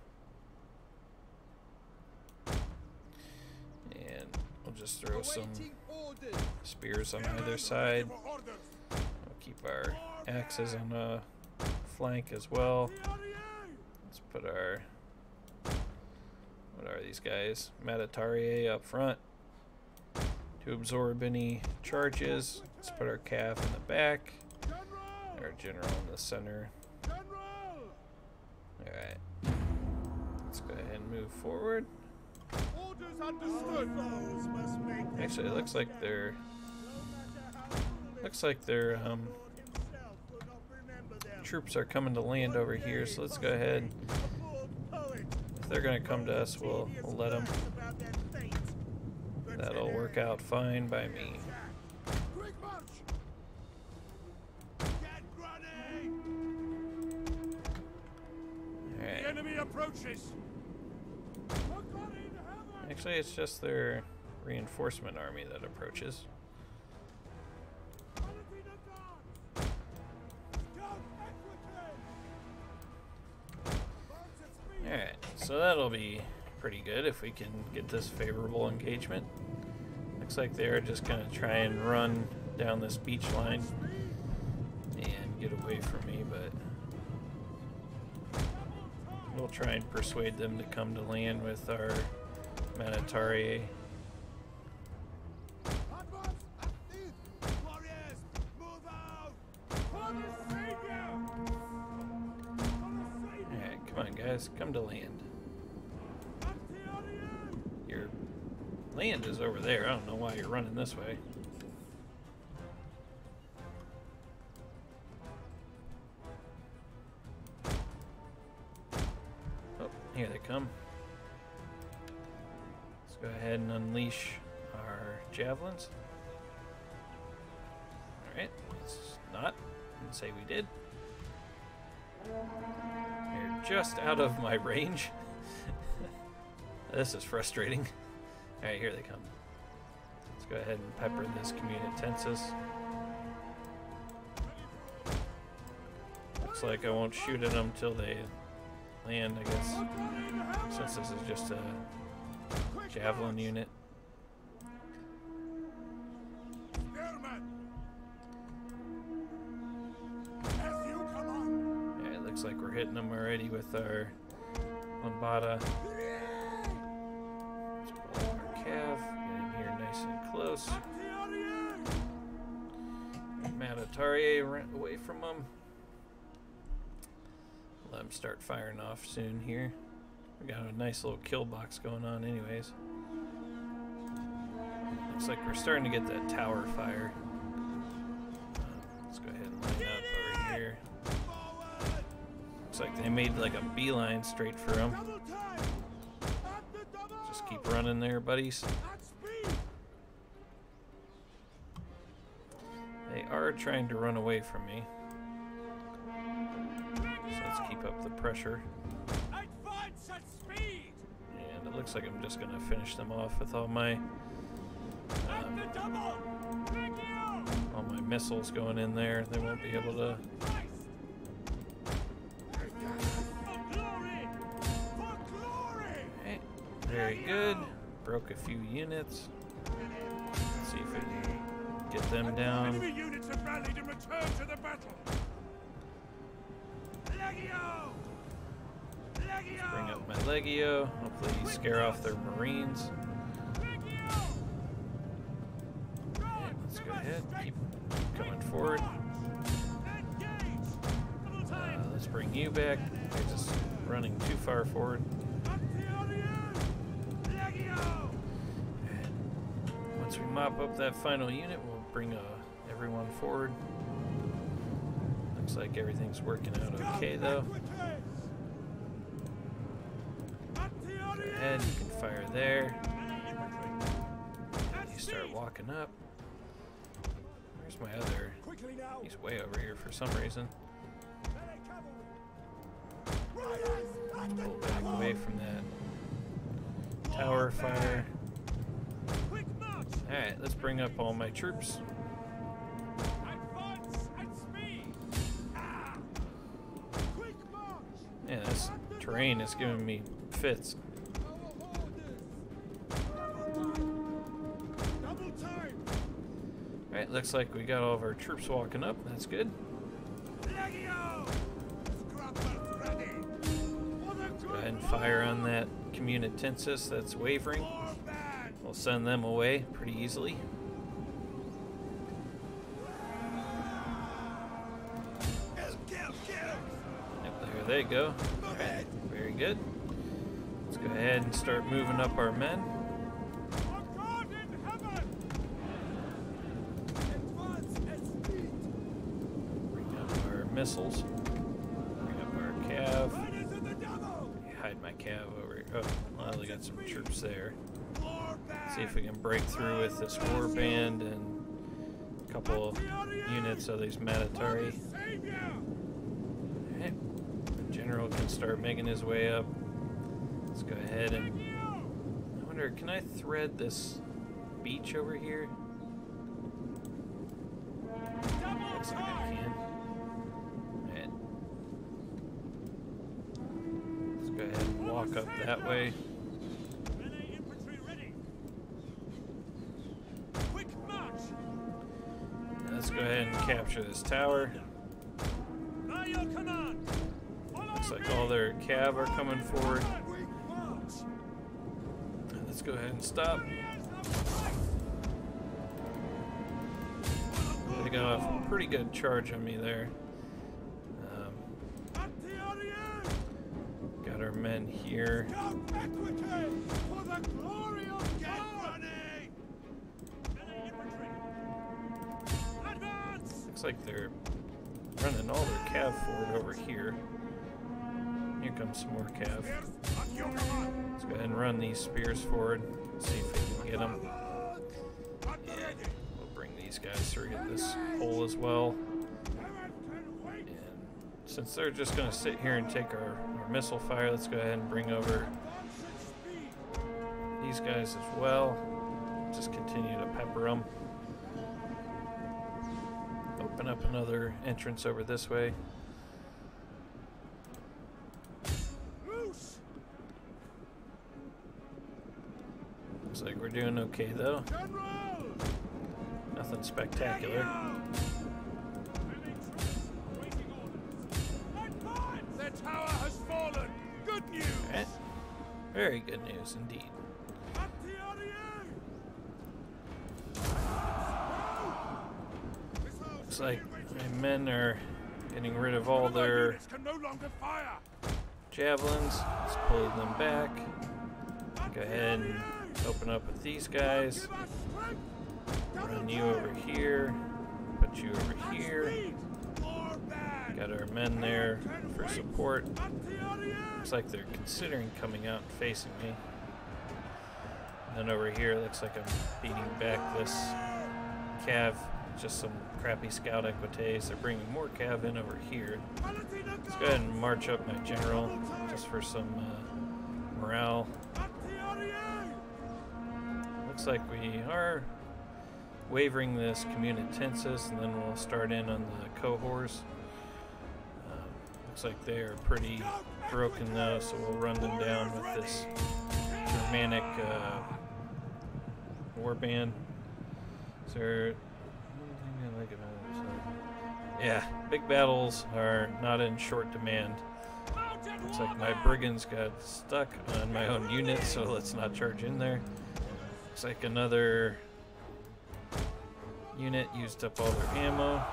and we'll just throw some spears on either side. We'll keep our axes on the flank as well. Let's put our, what are these guys? Matatarie up front to absorb any charges. Let's put our calf in the back, our general in the center. Alright, let's go ahead and move forward. Actually, it looks like they're troops are coming to land over here, so let's go ahead. If they're gonna come to us, we'll let them. That'll work out fine by me. Alright. Enemy approaches. Actually, it's just their reinforcement army that approaches. So that'll be pretty good if we can get this favorable engagement. Looks like they're just gonna try and run down this beach line and get away from me, but we'll try and persuade them to come to land with our Manatari. Alright, come on guys, come to land. Your land is over there. I don't know why you're running this way. Oh, here they come. Let's go ahead and unleash our javelins. Alright, let's not and say we did. They're just out of my range. This is frustrating. Alright, here they come. Let's go ahead and pepper this communitensis. Looks like I won't shoot at them till they land, I guess, since this is just a javelin unit. Yeah, it looks like we're hitting them already with our Lambada. Cav, get in here nice and close. Manatari away from them. Let them start firing off soon here. We got a nice little kill box going on anyways. Looks like we're starting to get that tower fire. Let's go ahead and line up over here. Looks like they made like a beeline straight for them. Just keep running there, buddies. They are trying to run away from me. So let's keep up the pressure. And it looks like I'm just going to finish them off with all my missiles going in there. They won't be able to. Okay, very good. Broke a few units. Let's see if we can get them down. Enemy units have rallied and returned to the battle. Let's bring up my Legio. Hopefully scare off their Marines. Okay, let's go ahead. Keep coming forward. Let's bring you back. They're just running too far forward. Once we mop up that final unit, we'll bring everyone forward. Looks like everything's working out okay though. Go ahead, you can fire there. You start walking up. Where's my other? He's way over here for some reason. Pull back away from that tower fire. Alright, let's bring up all my troops. Yeah, this terrain is giving me fits. Alright, looks like we got all of our troops walking up. That's good. Let's go ahead and fire on that communitensis that's wavering. We'll send them away pretty easily. Yep, there they go. Alright, very good. Let's go ahead and start moving up our men. Bring up our missiles. Bring up our cav. Hide my cav over here. Oh, well, we got some troops there. See if we can break through with this warband and a couple of units of these Manatari. Okay. The general can start making his way up. Let's go ahead and I wonder, can I thread this beach over here? Looks like I can. Alright. Let's go ahead and walk walk up that way. Melee infantry ready. Quick march. Let's go ahead and capture this tower. By your command. Looks like all their cav are coming forward. Quick march. Let's go ahead and stop. They got a pretty good charge on me there. Got our men here. For the glory of God. Advance. Looks like they're running all their cav forward over here. Here comes some more cav. Let's go ahead and run these spears forward. See if we can get them. And we'll bring these guys through this hole as well. And since they're just going to sit here and take our missile fire, let's go ahead and bring over these guys as well. Just continue to pepper them. Open up another entrance over this way. Looks like we're doing okay though. Nothing spectacular. The tower has fallen. Good news. Alright. Very good news indeed. Looks like my men are getting rid of all their Can no longer fire. javelins. Let's pull them back. Go ahead and open up with these guys. Run you over here. Put you over here. Got our men there for support. Looks like they're considering coming out and facing me. And then over here, looks like I'm beating back this cav. Just some crappy scout equites. They're bringing more cav in over here. Let's go ahead and march up my general just for some morale. Looks like we are wavering this communitensis, and then we'll start in on the cohorts. Looks like they are pretty broken though, so we'll run them down with this Germanic warband. So, yeah, big battles are not in short demand. Looks like my brigands got stuck on my own unit, so let's not charge in there. Looks like another unit used up all their ammo.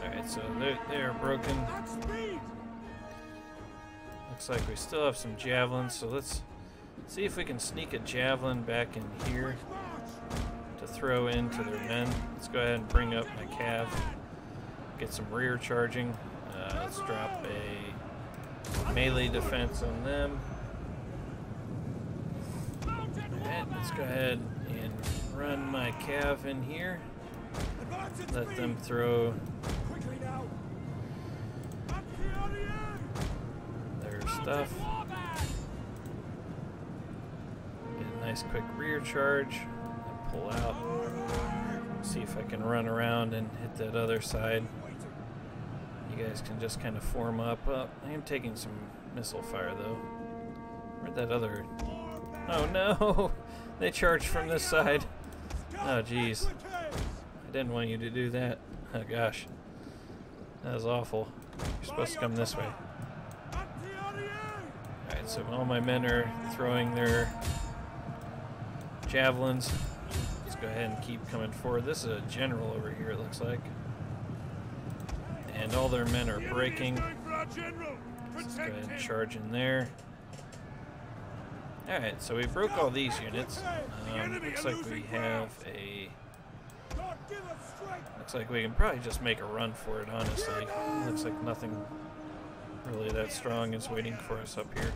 Alright, so they're broken. Looks like we still have some javelins, so let's see if we can sneak a javelin back in here to throw into their men. Let's go ahead and bring up my cav, get some rear charging. Let's drop a melee defense on them. Alright, let's go ahead and run my cav in here. Let them throw their stuff. Get a nice quick rear charge and pull out. See if I can run around and hit that other side. You guys can just kind of form up. I am taking some missile fire though. Where'd that other... Oh no! They charged from this side. Oh jeez. I didn't want you to do that. Oh gosh. That was awful. You're supposed to come this way. Alright, so all my men are throwing their javelins. Let's go ahead and keep coming forward. This is a general over here, it looks like. And all their men are breaking. Let's go ahead and charge in there. Alright, so we broke all these units. Looks like we have a... Looks like we can probably just make a run for it, honestly. Looks like nothing really that strong is waiting for us up here.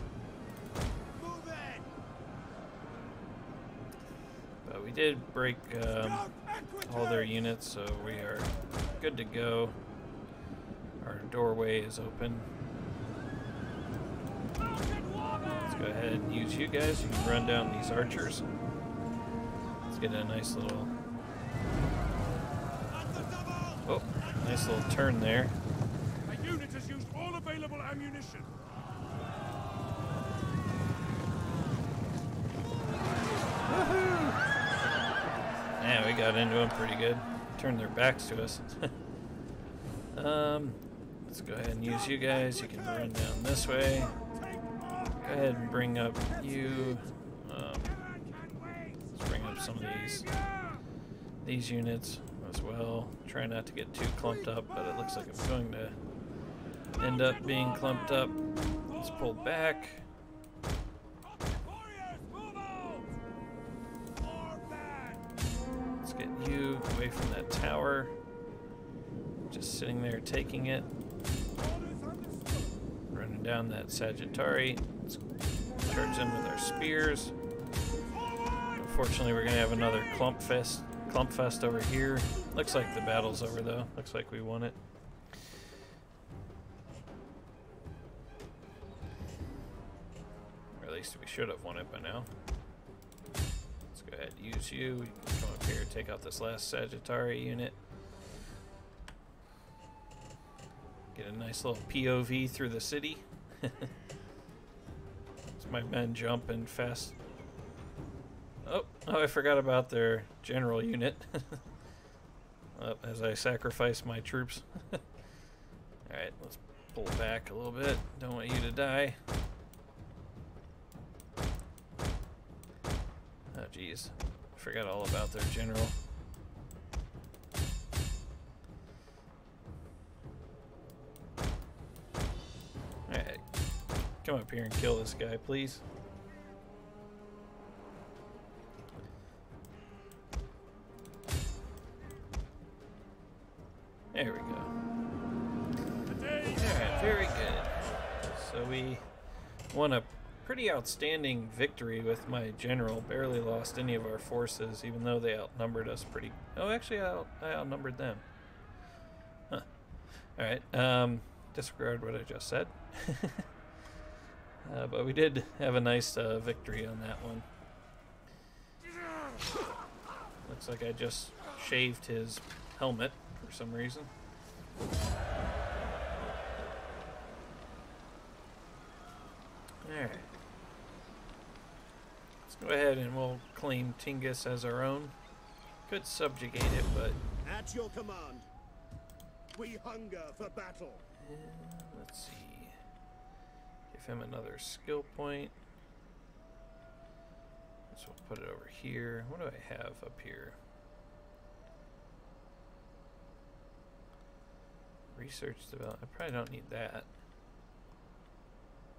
But we did break all their units, so we are good to go. Our doorway is open. Let's go ahead and use you guys. You can run down these archers. Let's get a nice little Oh, nice little turn there. A unit has used all available ammunition. Yeah, we got into them pretty good. Turned their backs to us. Let's go ahead and use you guys. You can run down this way. Go ahead and bring up you. Let's bring up some of these units as well. Try not to get too clumped up, but it looks like it's going to end up being clumped up. Let's pull back. Let's get you away from that tower. Just sitting there taking it. Running down that Sagittari. Let's charge them with our spears. Unfortunately, we're going to have another clump fest over here. Looks like the battle's over though. Looks like we won it. Or at least we should have won it by now. Let's go ahead and use you. We can come up here, take out this last Sagittari unit. Get a nice little POV through the city. As my men jumping fast. Oh, I forgot about their general unit. As I sacrifice my troops. Alright, let's pull back a little bit. Don't want you to die. Oh, jeez. Forgot all about their general. Alright. Come up here and kill this guy, please. There we go. Alright, very good. So we won a pretty outstanding victory with my general. Barely lost any of our forces, even though they outnumbered us pretty... Oh, actually, I outnumbered them. Huh. Alright, disregard what I just said. But we did have a nice victory on that one. Looks like I just shaved his helmet for some reason. Alright. Let's go ahead and we'll claim Tingis as our own. Could subjugate it, but... At your command. We hunger for battle. Let's see. Give him another skill point. So we'll put it over here. What do I have up here? Research development. I probably don't need that.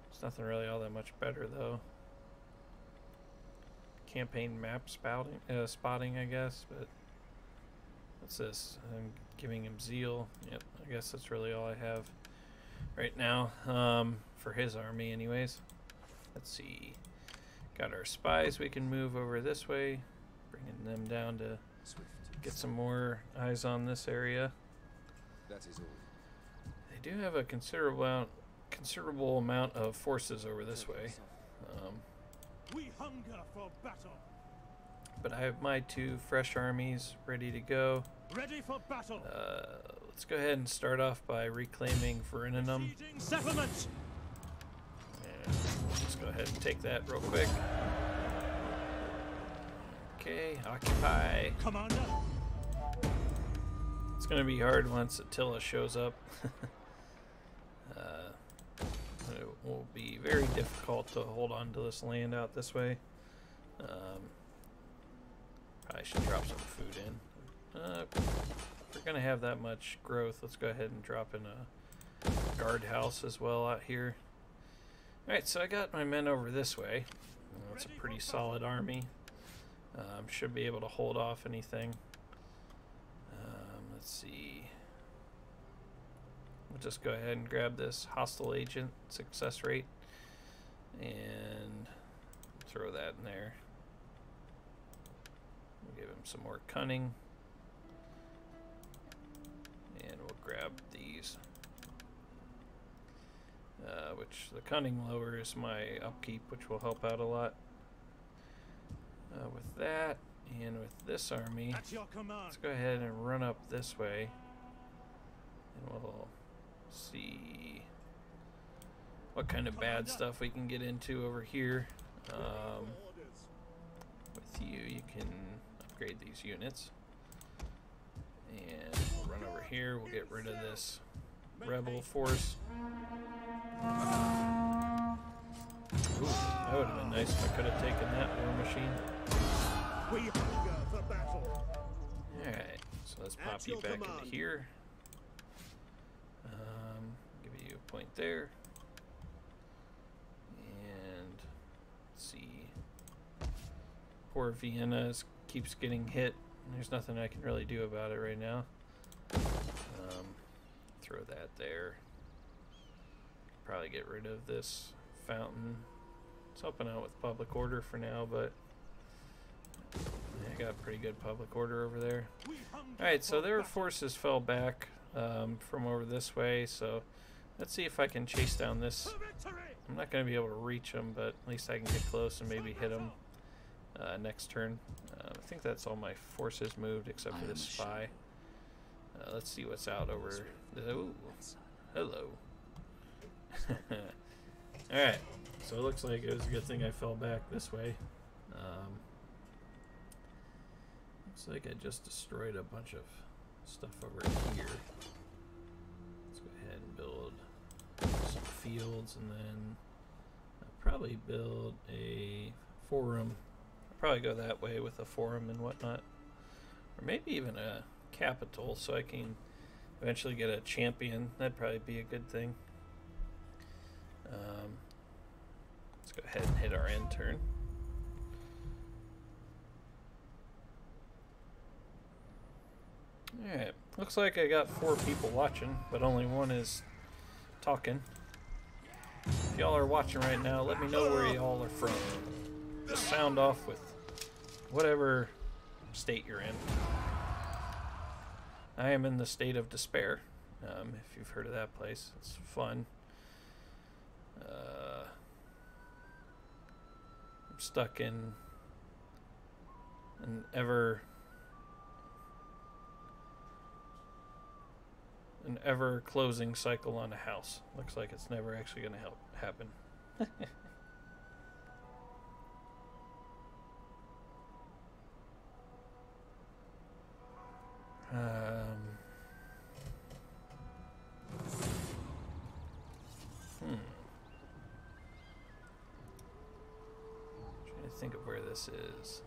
It's nothing really all that much better though. Campaign map spotting, I guess. But what's this? I'm giving him zeal. Yep, I guess that's really all I have right now for his army, anyways. Let's see. Got our spies. We can move over this way, bringing them down to get some more eyes on this area. That is all. They do have a considerable amount of forces over this way. We hunger for battle. But I have my two fresh armies ready to go. Ready for battle. Let's go ahead and start off by reclaiming Verinum. Settlement. And we'll just go ahead and take that real quick. Okay, occupy. Commander. It's going to be hard once Attila shows up. It will be very difficult to hold on to this land out this way. Probably should drop some food in. If we're going to have that much growth, let's go ahead and drop in a guard house as well out here. Alright, so I got my men over this way. It's a pretty solid army. Should be able to hold off anything. Let's see. We'll just go ahead and grab this hostile agent success rate and throw that in there. We'll give him some more cunning. And we'll grab these. Which the cunning lowers my upkeep, which will help out a lot. With that and with this army, At your command. let's go ahead and run up this way. And we'll see what kind of bad stuff we can get into over here. With you can upgrade these units. And we'll run over here. We'll get rid of this rebel force. Ooh, that would have been nice if I could have taken that war machine. We hunger for battle. Alright, so let's pop you back into here. Give you a point there. And let's see. Poor Vienna keeps getting hit. There's nothing I can really do about it right now. Throw that there. Probably get rid of this fountain. It's helping out with public order for now, but I got pretty good public order over there. Alright, so their forces fell back from over this way, so let's see if I can chase down this. I'm not going to be able to reach them, but at least I can get close and maybe hit them next turn. I think that's all my forces moved except for the spy. Let's see what's out over. Oh, hello. Alright, so it looks like it was a good thing I fell back this way. Looks like I just destroyed a bunch of stuff over here. Let's go ahead and build some fields, and then I'll probably build a forum. I'll probably go that way with a forum and whatnot. Or maybe even a capital, so I can eventually get a champion. That'd probably be a good thing. Let's go ahead and hit our end turn. Alright, looks like I got 4 people watching, but only one is talking. If y'all are watching right now, let me know where y'all are from. Just sound off with whatever state you're in. I am in the state of despair, if you've heard of that place. It's fun. I'm stuck in an ever closing cycle on a house. Looks like it's never actually going to happen. Trying to think of where this is.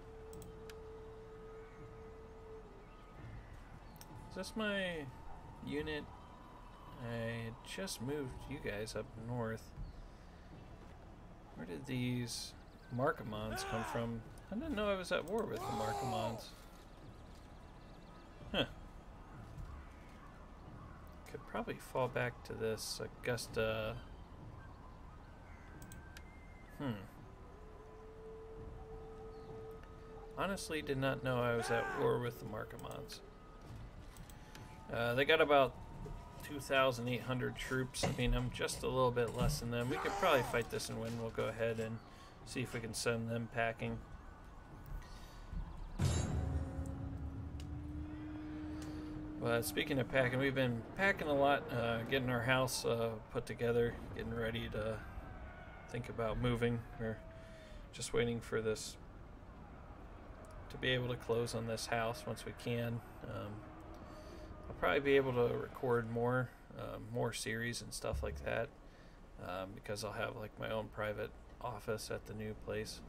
Is this my unit? I just moved you guys up north. Where did these Markomons come from? I didn't know I was at war with the Markomons. Huh. Could probably fall back to this Augusta. Honestly, did not know I was at war with the Markomons. They got about 2,800 troops. I mean, I'm just a little bit less than them. We could probably fight this and win. We'll go ahead and see if we can send them packing. But speaking of packing, we've been packing a lot, getting our house put together, getting ready to think about moving. We're just waiting for this to be able to close on this house once we can. I'll probably be able to record more series and stuff like that, because I'll have like my own private office at the new place.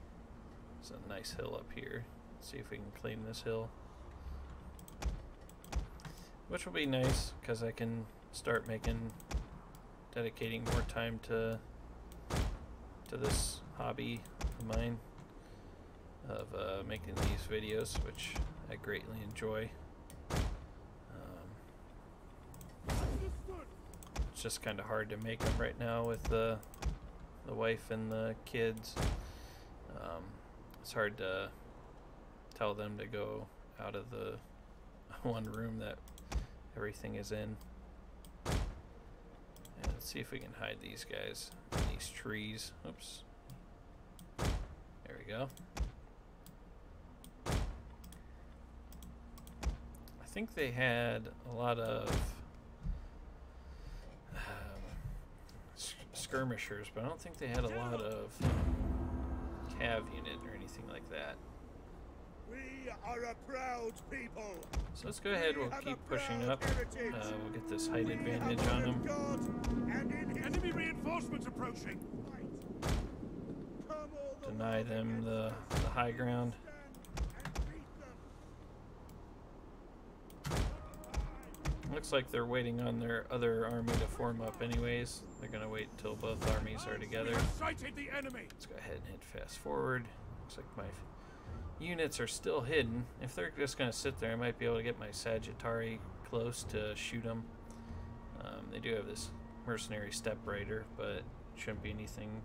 It's a nice hill up here. Let's see if we can claim this hill, which will be nice because I can start dedicating more time to this hobby of mine of making these videos, which I greatly enjoy. It's just kind of hard to make them right now with the wife and the kids. It's hard to tell them to go out of the one room that everything is in. And let's see if we can hide these guys in these trees. Oops. There we go. I think they had a lot of skirmishers, but I don't think they had a lot of cav unit or anything like that. We are a proud people. So let's go ahead, we'll keep pushing up. We'll get this height advantage on them. Enemy reinforcements approaching. Deny them the high ground. Looks like they're waiting on their other army to form up anyways. They're gonna wait until both armies are together. Sighted the enemy. Let's go ahead and hit fast forward. Looks like my units are still hidden. If they're just gonna sit there, I might be able to get my Sagittari close to shoot them. They do have this mercenary step rider, but shouldn't be anything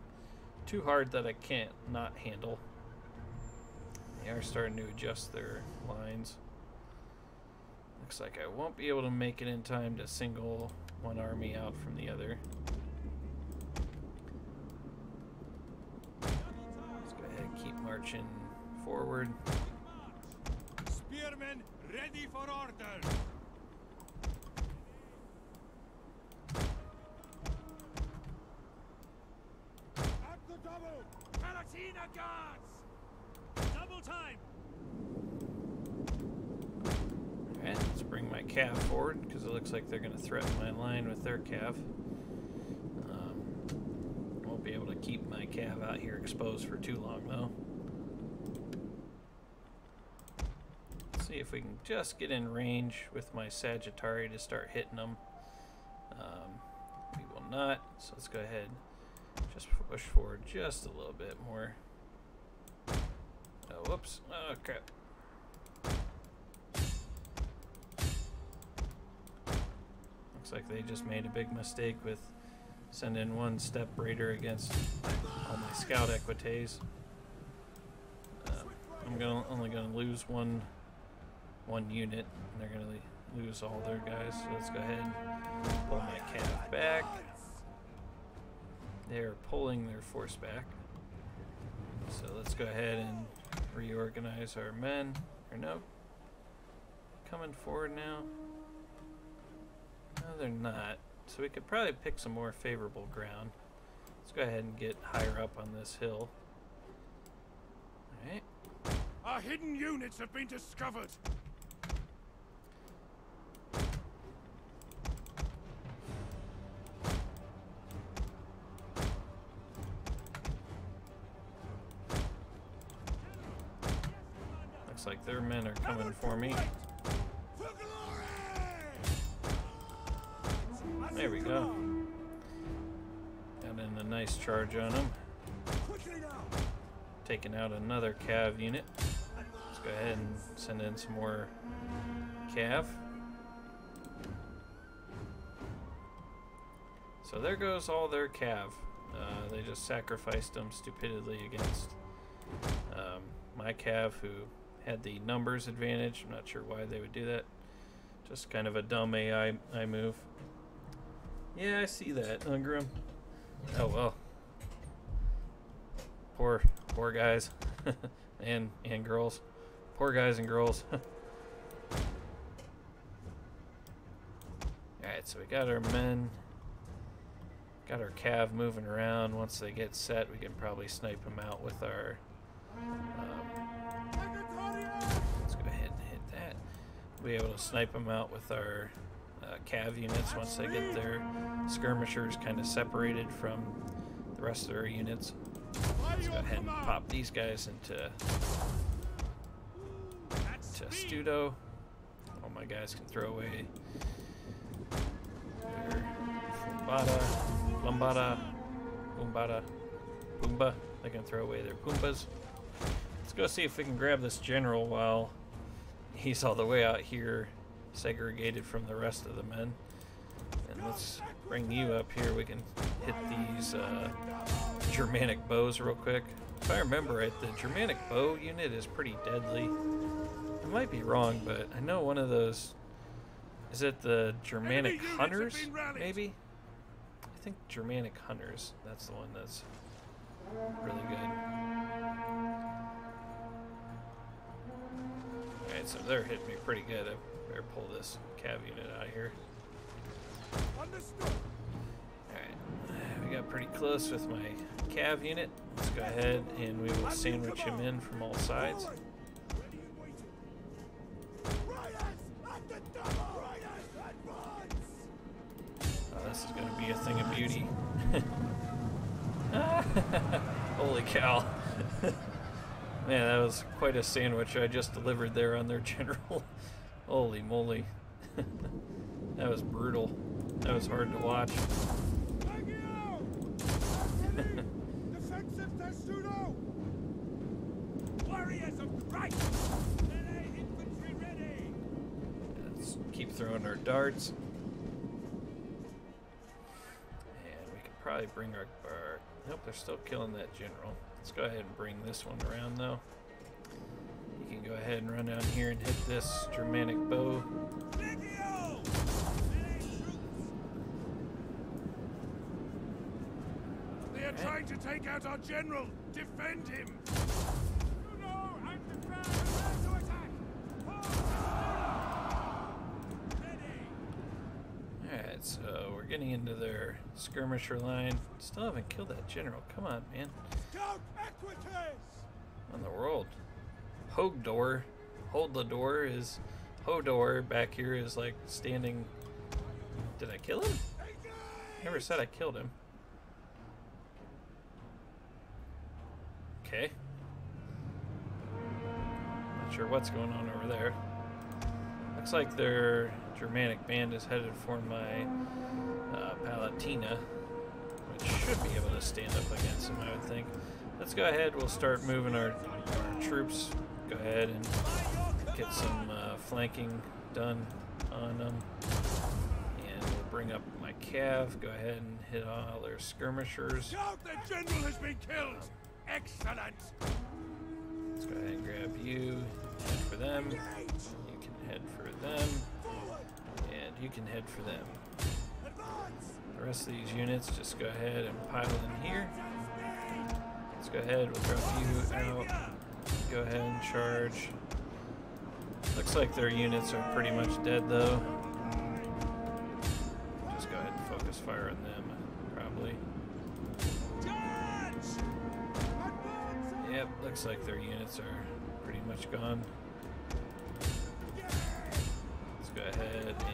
too hard that I can't not handle. They are starting to adjust their lines. Looks like I won't be able to make it in time to single one army out from the other. Let's go ahead and keep marching forward. Spearmen ready for order. At the double. Palatina guards. Double time. Alright, let's bring my cav forward because it looks like they're going to threaten my line with their cav. Won't be able to keep my cav out here exposed for too long though. Let's see if we can just get in range with my Sagittari to start hitting them. We will not, so let's go ahead just push forward just a little bit more. Oh, whoops. Oh, crap. Looks like they just made a big mistake with sending one step raider against all my scout equites. I'm only gonna lose one unit, and they're gonna lose all their guys. So let's go ahead and pull my cav back. They're pulling their force back. So let's go ahead and reorganize our men. Or no, coming forward now. No, they're not. So we could probably pick some more favorable ground. Let's go ahead and get higher up on this hill. Alright. Our hidden units have been discovered. Looks like their men are coming for me. There we go. Got in a nice charge on them. Taking out another cav unit. Let's go ahead and send in some more cav. So there goes all their cav. They just sacrificed them stupidly against my cav, who had the numbers advantage. I'm not sure why they would do that. Just kind of a dumb AI move. Yeah, I see that, Ungrim. Oh well. Poor guys and girls. Poor guys and girls. Alright, so we got our men. Got our cav moving around. Once they get set, we can probably snipe them out with our... let's go ahead and hit that. We'll be able to snipe them out with our cav units once they get their skirmishers kind of separated from the rest of their units. Let's go ahead and pop these guys into Studo. All my guys can throw away their Pumbaa. They can throw away their Pumbas. Let's go see if we can grab this general while he's all the way out here segregated from the rest of the men. And let's bring you up here. We can hit these Germanic bows real quick. If I remember right, the Germanic bow unit is pretty deadly. I might be wrong, but I know one of those... Is it the Germanic Hunters, maybe? I think Germanic Hunters. That's the one that's really good. Alright, so they're hitting me pretty good. I better pull this cav unit out of here. Alright, we got pretty close with my cav unit. Let's go ahead and we will sandwich him in from all sides. Oh, this is going to be a thing of beauty. Holy cow. Man, that was quite a sandwich I just delivered there on their general. Holy moly. That was brutal. That was hard to watch. Defensive testudo! Warriors of Christ! Melee infantry ready! Let's keep throwing our darts. And we can probably bring our... Nope, they're still killing that general. Let's go ahead and bring this one around, though. You can go ahead and run down here and hit this Germanic bow. They are trying to take out our general! Defend him! I'm prepared to attack! Alright, so we're getting into their skirmisher line. Still haven't killed that general. Come on, man. Count Equites! On the world. Hogdor. Hold the door is... Hodor back here is like standing... Did I kill him? Never said I killed him. Okay. Not sure what's going on over there. Looks like their Germanic band is headed for my Palatina, which should be able to stand up against them, I would think. Let's go ahead. We'll start moving our troops. Go ahead and get some flanking done on them. And we'll bring up my cav. Go ahead and hit all their skirmishers. Count, the general has been killed! Excellent! Let's go ahead and grab you. Head for them. You can head for them. And you can head for them. The rest of these units, just go ahead and pile in here. Let's go ahead, we'll drop you out. Go ahead and charge. Looks like their units are pretty much dead though. Just go ahead and focus fire on them, probably. Yep, looks like their units are pretty much gone. Let's go ahead and get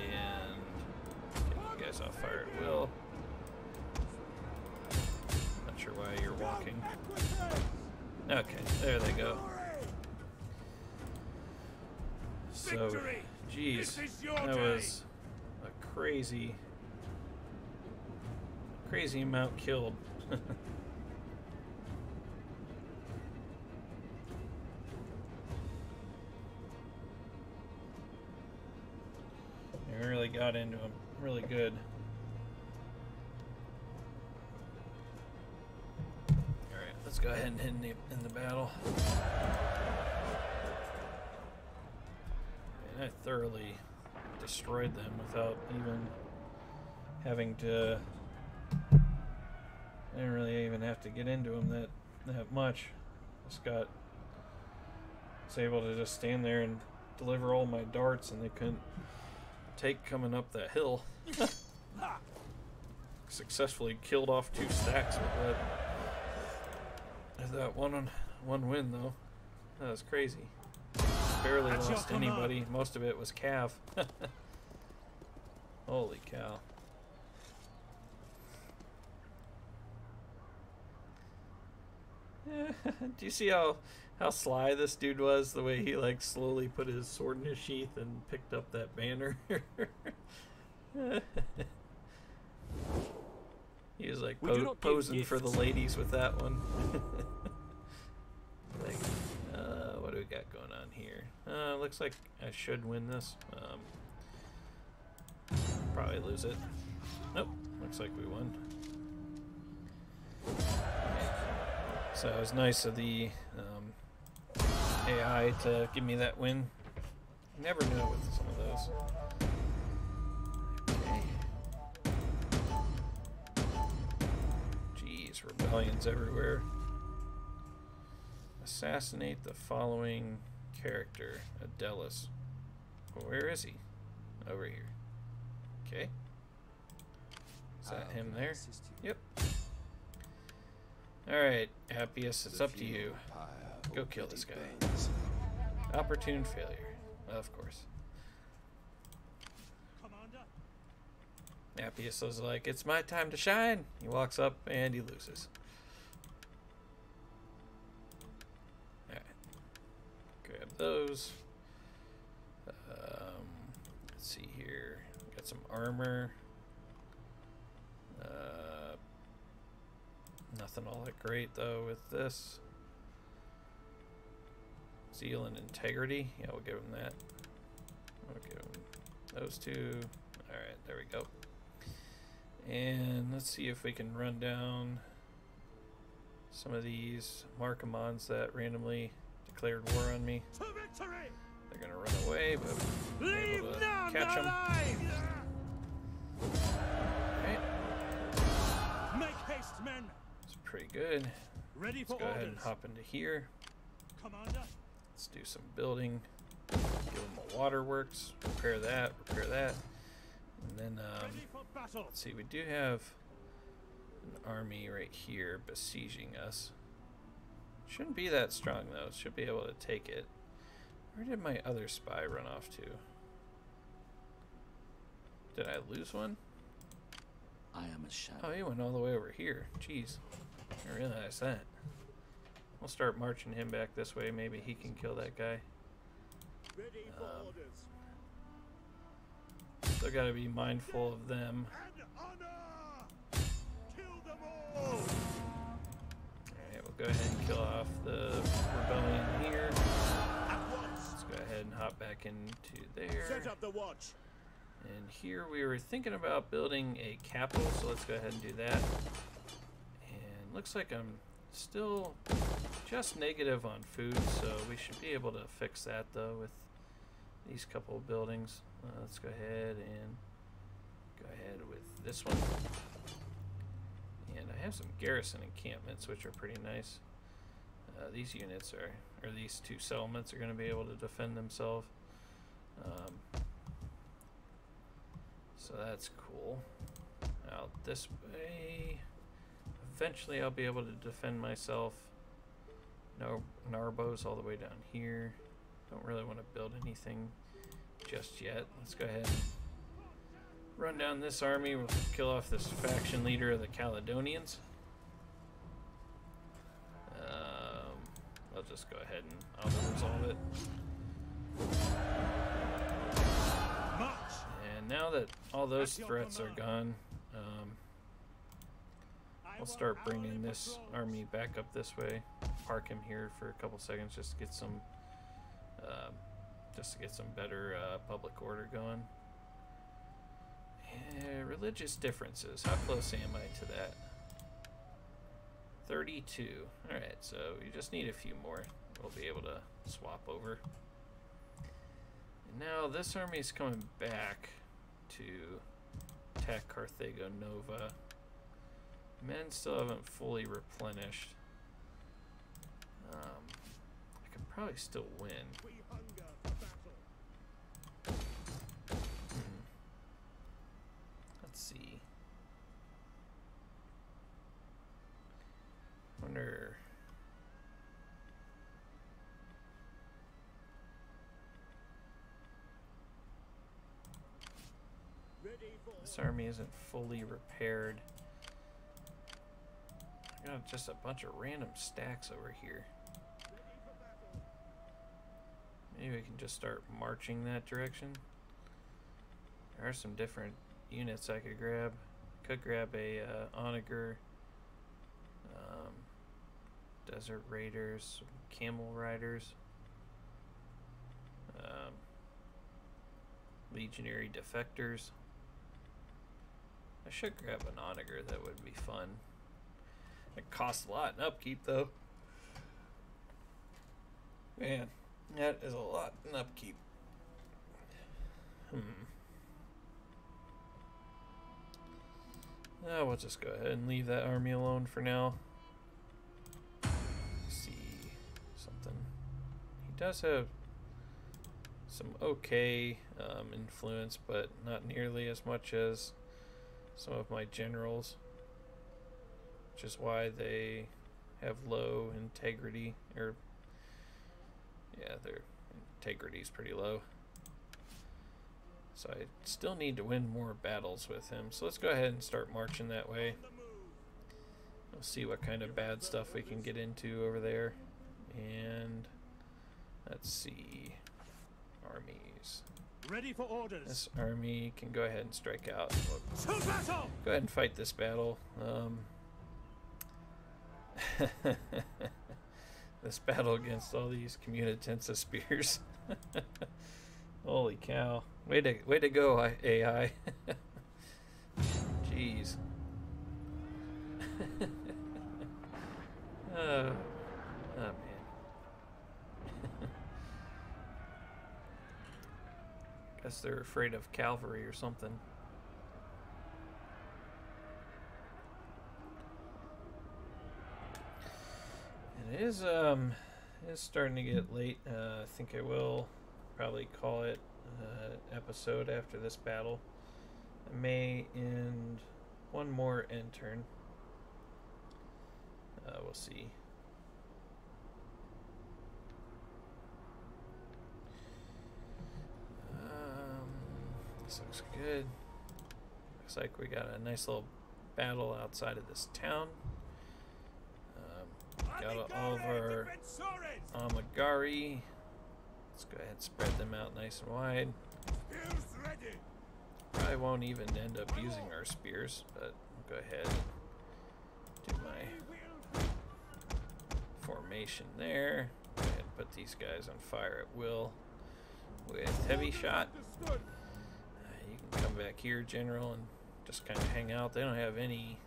you guys off fire at will. Not sure why you're walking. Okay, there they go. So, geez, that was a crazy amount killed. I really got into him really good. Alright, let's go ahead and hit in the battle. And I thoroughly destroyed them without even having to... I didn't really even have to get into them that much. Just was able to just stand there and deliver all my darts, and they couldn't take coming up that hill. Successfully killed off 2 stacks with that one win though. That was crazy. Barely lost anybody. Most of it was cav. Holy cow. Do you see how sly this dude was? The way he like slowly put his sword in his sheath and picked up that banner. He was like posing for the ladies with that one. Like, what do we got going on here? Looks like I should win this. Probably lose it. Nope, looks like we won. So it was nice of the AI to give me that win. You never know with some of those. Okay. Jeez, rebellions everywhere. Assassinate the following character, Adelis. Well, where is he? Over here. Okay. Is that him there? Yep. Alright, Appius, it's up to you. Go kill this guy. Opportune failure. Of course. Commander. Appius is like, it's my time to shine. He walks up and he loses. Alright. Grab those. Let's see here. Got some armor. Nothing all that great though with this. Zeal and integrity. Yeah, we'll give him that. We'll give him those two. Alright, there we go. And let's see if we can run down some of these Markomons that randomly declared war on me. To victory! They're gonna run away, but we're Leave able to none catch them. alive! Alright, Make haste, men! it's pretty good. Ready Let's for go ahead and orders. hop into here. Commander. Let's do some building. Give them a waterworks. Repair that. Repair that. And then, Ready for battle. let's see. We do have an army right here besieging us. Shouldn't be that strong though. Should be able to take it. Where did my other spy run off to? Did I lose one? I am a shadow. Oh, he went all the way over here. Jeez. I didn't realize that. We'll start marching him back this way. Maybe he can kill that guy. Ready for orders. Still gotta be mindful of them. And honor! Kill them all! Alright, we'll go ahead and kill off the rebellion here. At once! Let's go ahead and hop back into there. Set up the watch. And here we were thinking about building a capital, so let's go ahead and do that. And looks like I'm still just negative on food, so we should be able to fix that though with these couple of buildings. Let's go ahead with this one. And I have some garrison encampments, which are pretty nice. These units are, or these two settlements are going to be able to defend themselves. So that's cool. Out this way. Eventually I'll be able to defend myself. No Narbos all the way down here. Don't really want to build anything just yet. Let's go ahead and run down this army. We'll kill off this faction leader of the Caledonians. I'll just go ahead and I'll resolve it. March! And now that all those threats are gone, I'll start bringing this army back up this way. Park him here for a couple seconds just to get some better public order going. Religious differences. How close am I to that? 32. Alright, so you just need a few more. We'll be able to swap over. And now this army is coming back to attack Carthago Nova. Men still haven't fully replenished. I could probably still win. We hunger for battle. Let's see. Wonder. Ready for This army isn't fully repaired. I got just a bunch of random stacks over here. Maybe we can just start marching that direction. There are some different units I could grab. Could grab a onager, desert raiders, some camel riders, legionary defectors. I should grab an onager. That would be fun. It costs a lot in upkeep though. Man, that is a lot in upkeep. We'll just go ahead and leave that army alone for now. See something. He does have some okay influence, but not nearly as much as some of my generals, which is why they have low integrity, or yeah, their integrity is pretty low. So I still need to win more battles with him. So let's go ahead and start marching that way. We'll see what kind of bad stuff we can get into over there. And let's see. Armies. Ready for orders. This army can go ahead and strike out. To battle! Go ahead and fight this battle. This battle against all these Communitensa spears. Holy cow. Way to go, AI. Jeez. Oh man. Guess they're afraid of cavalry or something. It is starting to get late. I think I will probably call it episode after this battle. I may end one more end turn. We'll see. This looks good. Looks like we got a nice little battle outside of this town. Got all of our Amagari. Let's go ahead and spread them out nice and wide. Probably won't even end up using our spears, but I'll go ahead and do my formation there. Go ahead and put these guys on fire at will with heavy shot. You can come back here, General, and just kind of hang out. They don't have any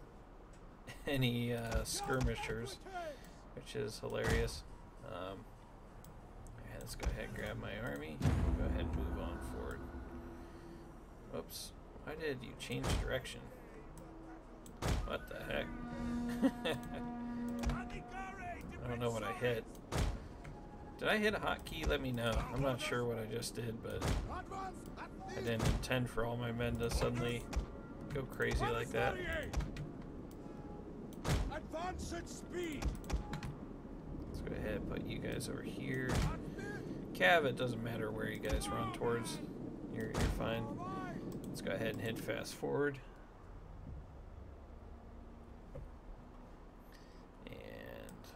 skirmishers, which is hilarious. Okay, let's go ahead and grab my army. Go ahead and move on forward. Whoops. Why did you change direction? What the heck? I don't know what I hit. Did I hit a hotkey? Let me know. I'm not sure what I just did, but I didn't intend for all my men to suddenly go crazy like that. Advance at speed. Let's go ahead and put you guys over here. Cav, it doesn't matter where you guys run towards. You're fine. Let's go ahead and hit fast forward. And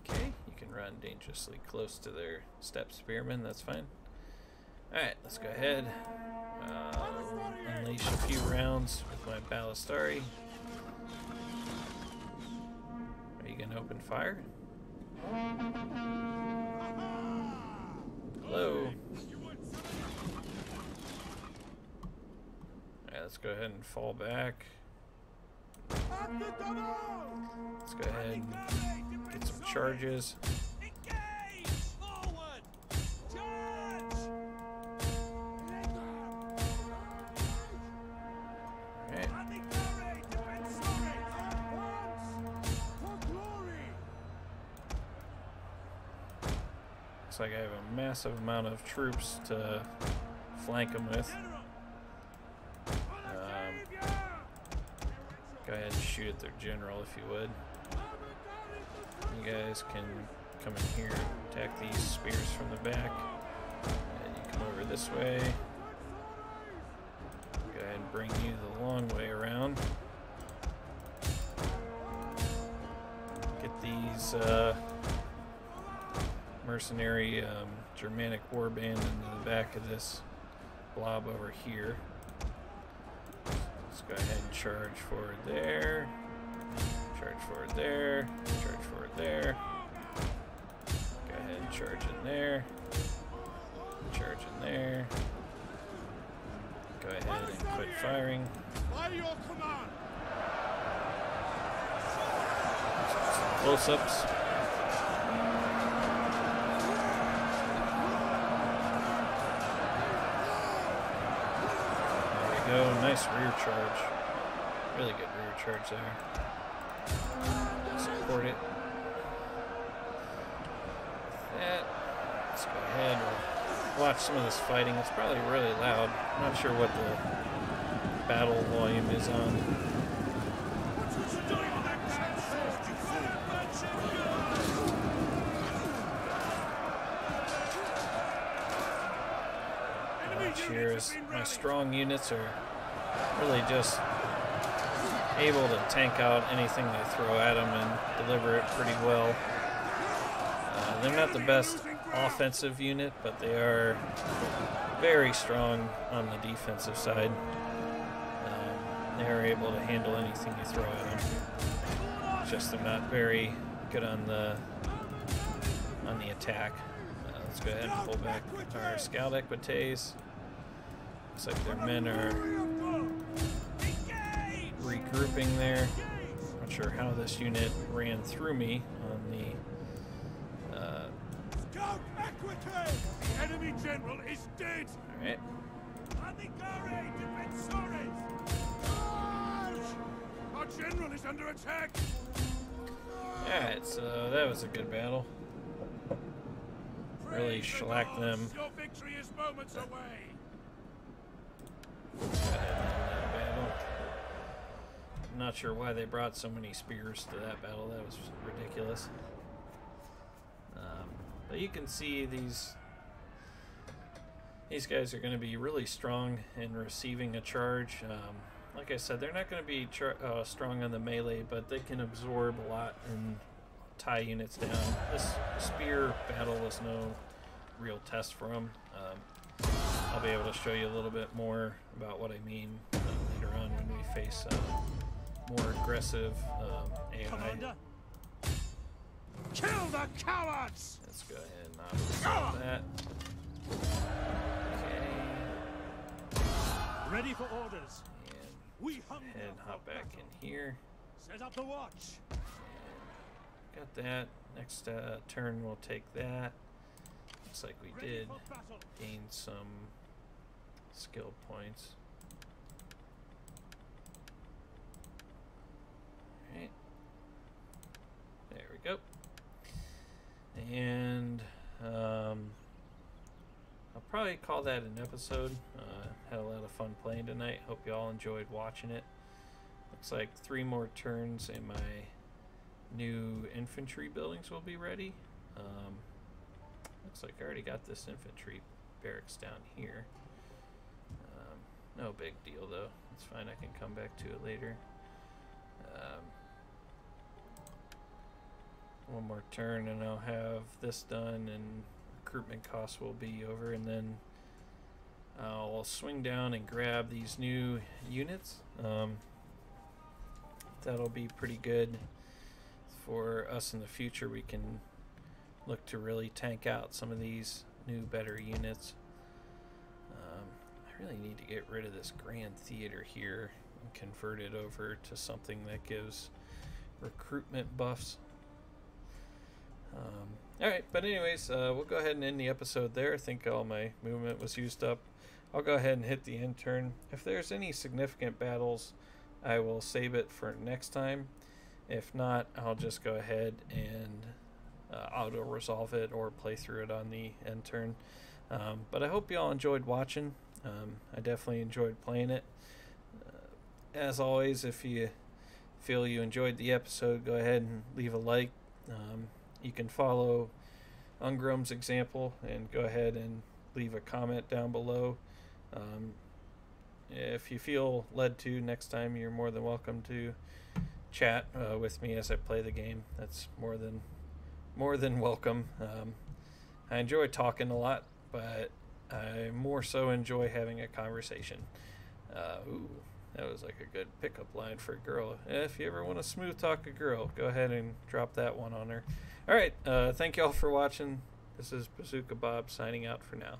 okay, you can run dangerously close to their step spearmen. That's fine. Alright, let's go ahead. Unleash a few rounds with my Ballistari. Are you gonna open fire? Hello. Alright, let's go ahead and fall back. Let's go ahead and get some charges. Looks like I have a massive amount of troops to flank them with. Go ahead and shoot at their general if you would. You guys can come in here, attack these spears from the back. And you come over this way. Go ahead and bring you the long way around. Get these mercenary Germanic warband into the back of this blob over here. Let's go ahead and charge forward there. Charge forward there. Charge forward there. Go ahead and charge in there. Charge in there. Go ahead and quit firing. By your command. Some close-ups. Go, nice rear charge. Really good rear charge there. Support it. That. Let's go ahead and watch some of this fighting. It's probably really loud. I'm not sure what the battle volume is on. What was you doing with that transformed, you fool? advantage here is my strong units are really just able to tank out anything they throw at them and deliver it pretty well. They're not the best offensive unit, but they are very strong on the defensive side. They are able to handle anything you throw at them. It's just they're not very good on the attack. Let's go ahead and pull back our scout equites. Looks like their men are regrouping there. Not sure how this unit ran through me on the. The enemy general is dead. All right. Our general is under attack. Alright, so that was a good battle. Really shellacked them. Your victory is moments away. I'm not sure why they brought so many spears to that battle. That was ridiculous. But you can see these guys are going to be really strong in receiving a charge. Like I said, they're not going to be strong on the melee, but they can absorb a lot and tie units down. This spear battle was no real test for them. I'll be able to show you a little bit more about what I mean later on when we face more aggressive AI. Commander. Kill the cowards! Let's go ahead and obfuscate that. Okay. Ready for orders. And hop back in here. Set up the watch. Got that. Next turn we'll take that. Looks like we did gain some skill points. Alright. There we go. And I'll probably call that an episode. Had a lot of fun playing tonight. Hope you all enjoyed watching it. Looks like 3 more turns and my new infantry buildings will be ready. Looks like I already got this infantry barracks down here. No big deal though. It's fine. I can come back to it later. One more turn and I'll have this done and recruitment costs will be over, and then I'll swing down and grab these new units. That'll be pretty good for us in the future. We can look to really tank out some of these new better units. I really need to get rid of this grand theater here and convert it over to something that gives recruitment buffs. Alright, but anyways, we'll go ahead and end the episode there. I think all my movement was used up. I'll go ahead and hit the end turn. If there's any significant battles, I will save it for next time. If not, I'll just go ahead and auto-resolve it or play through it on the end turn. But I hope you all enjoyed watching. I definitely enjoyed playing it. As always, if you feel you enjoyed the episode, go ahead and leave a like. You can follow Ungrum's example and go ahead and leave a comment down below. If you feel led to next time, you're more than welcome to chat with me as I play the game. That's more than welcome. I enjoy talking a lot, but I more so enjoy having a conversation. Ooh, that was like a good pickup line for a girl. If you ever want to smooth talk a girl, go ahead and drop that one on her. Alright, thank you all for watching. This is Bazooka Bob signing out for now.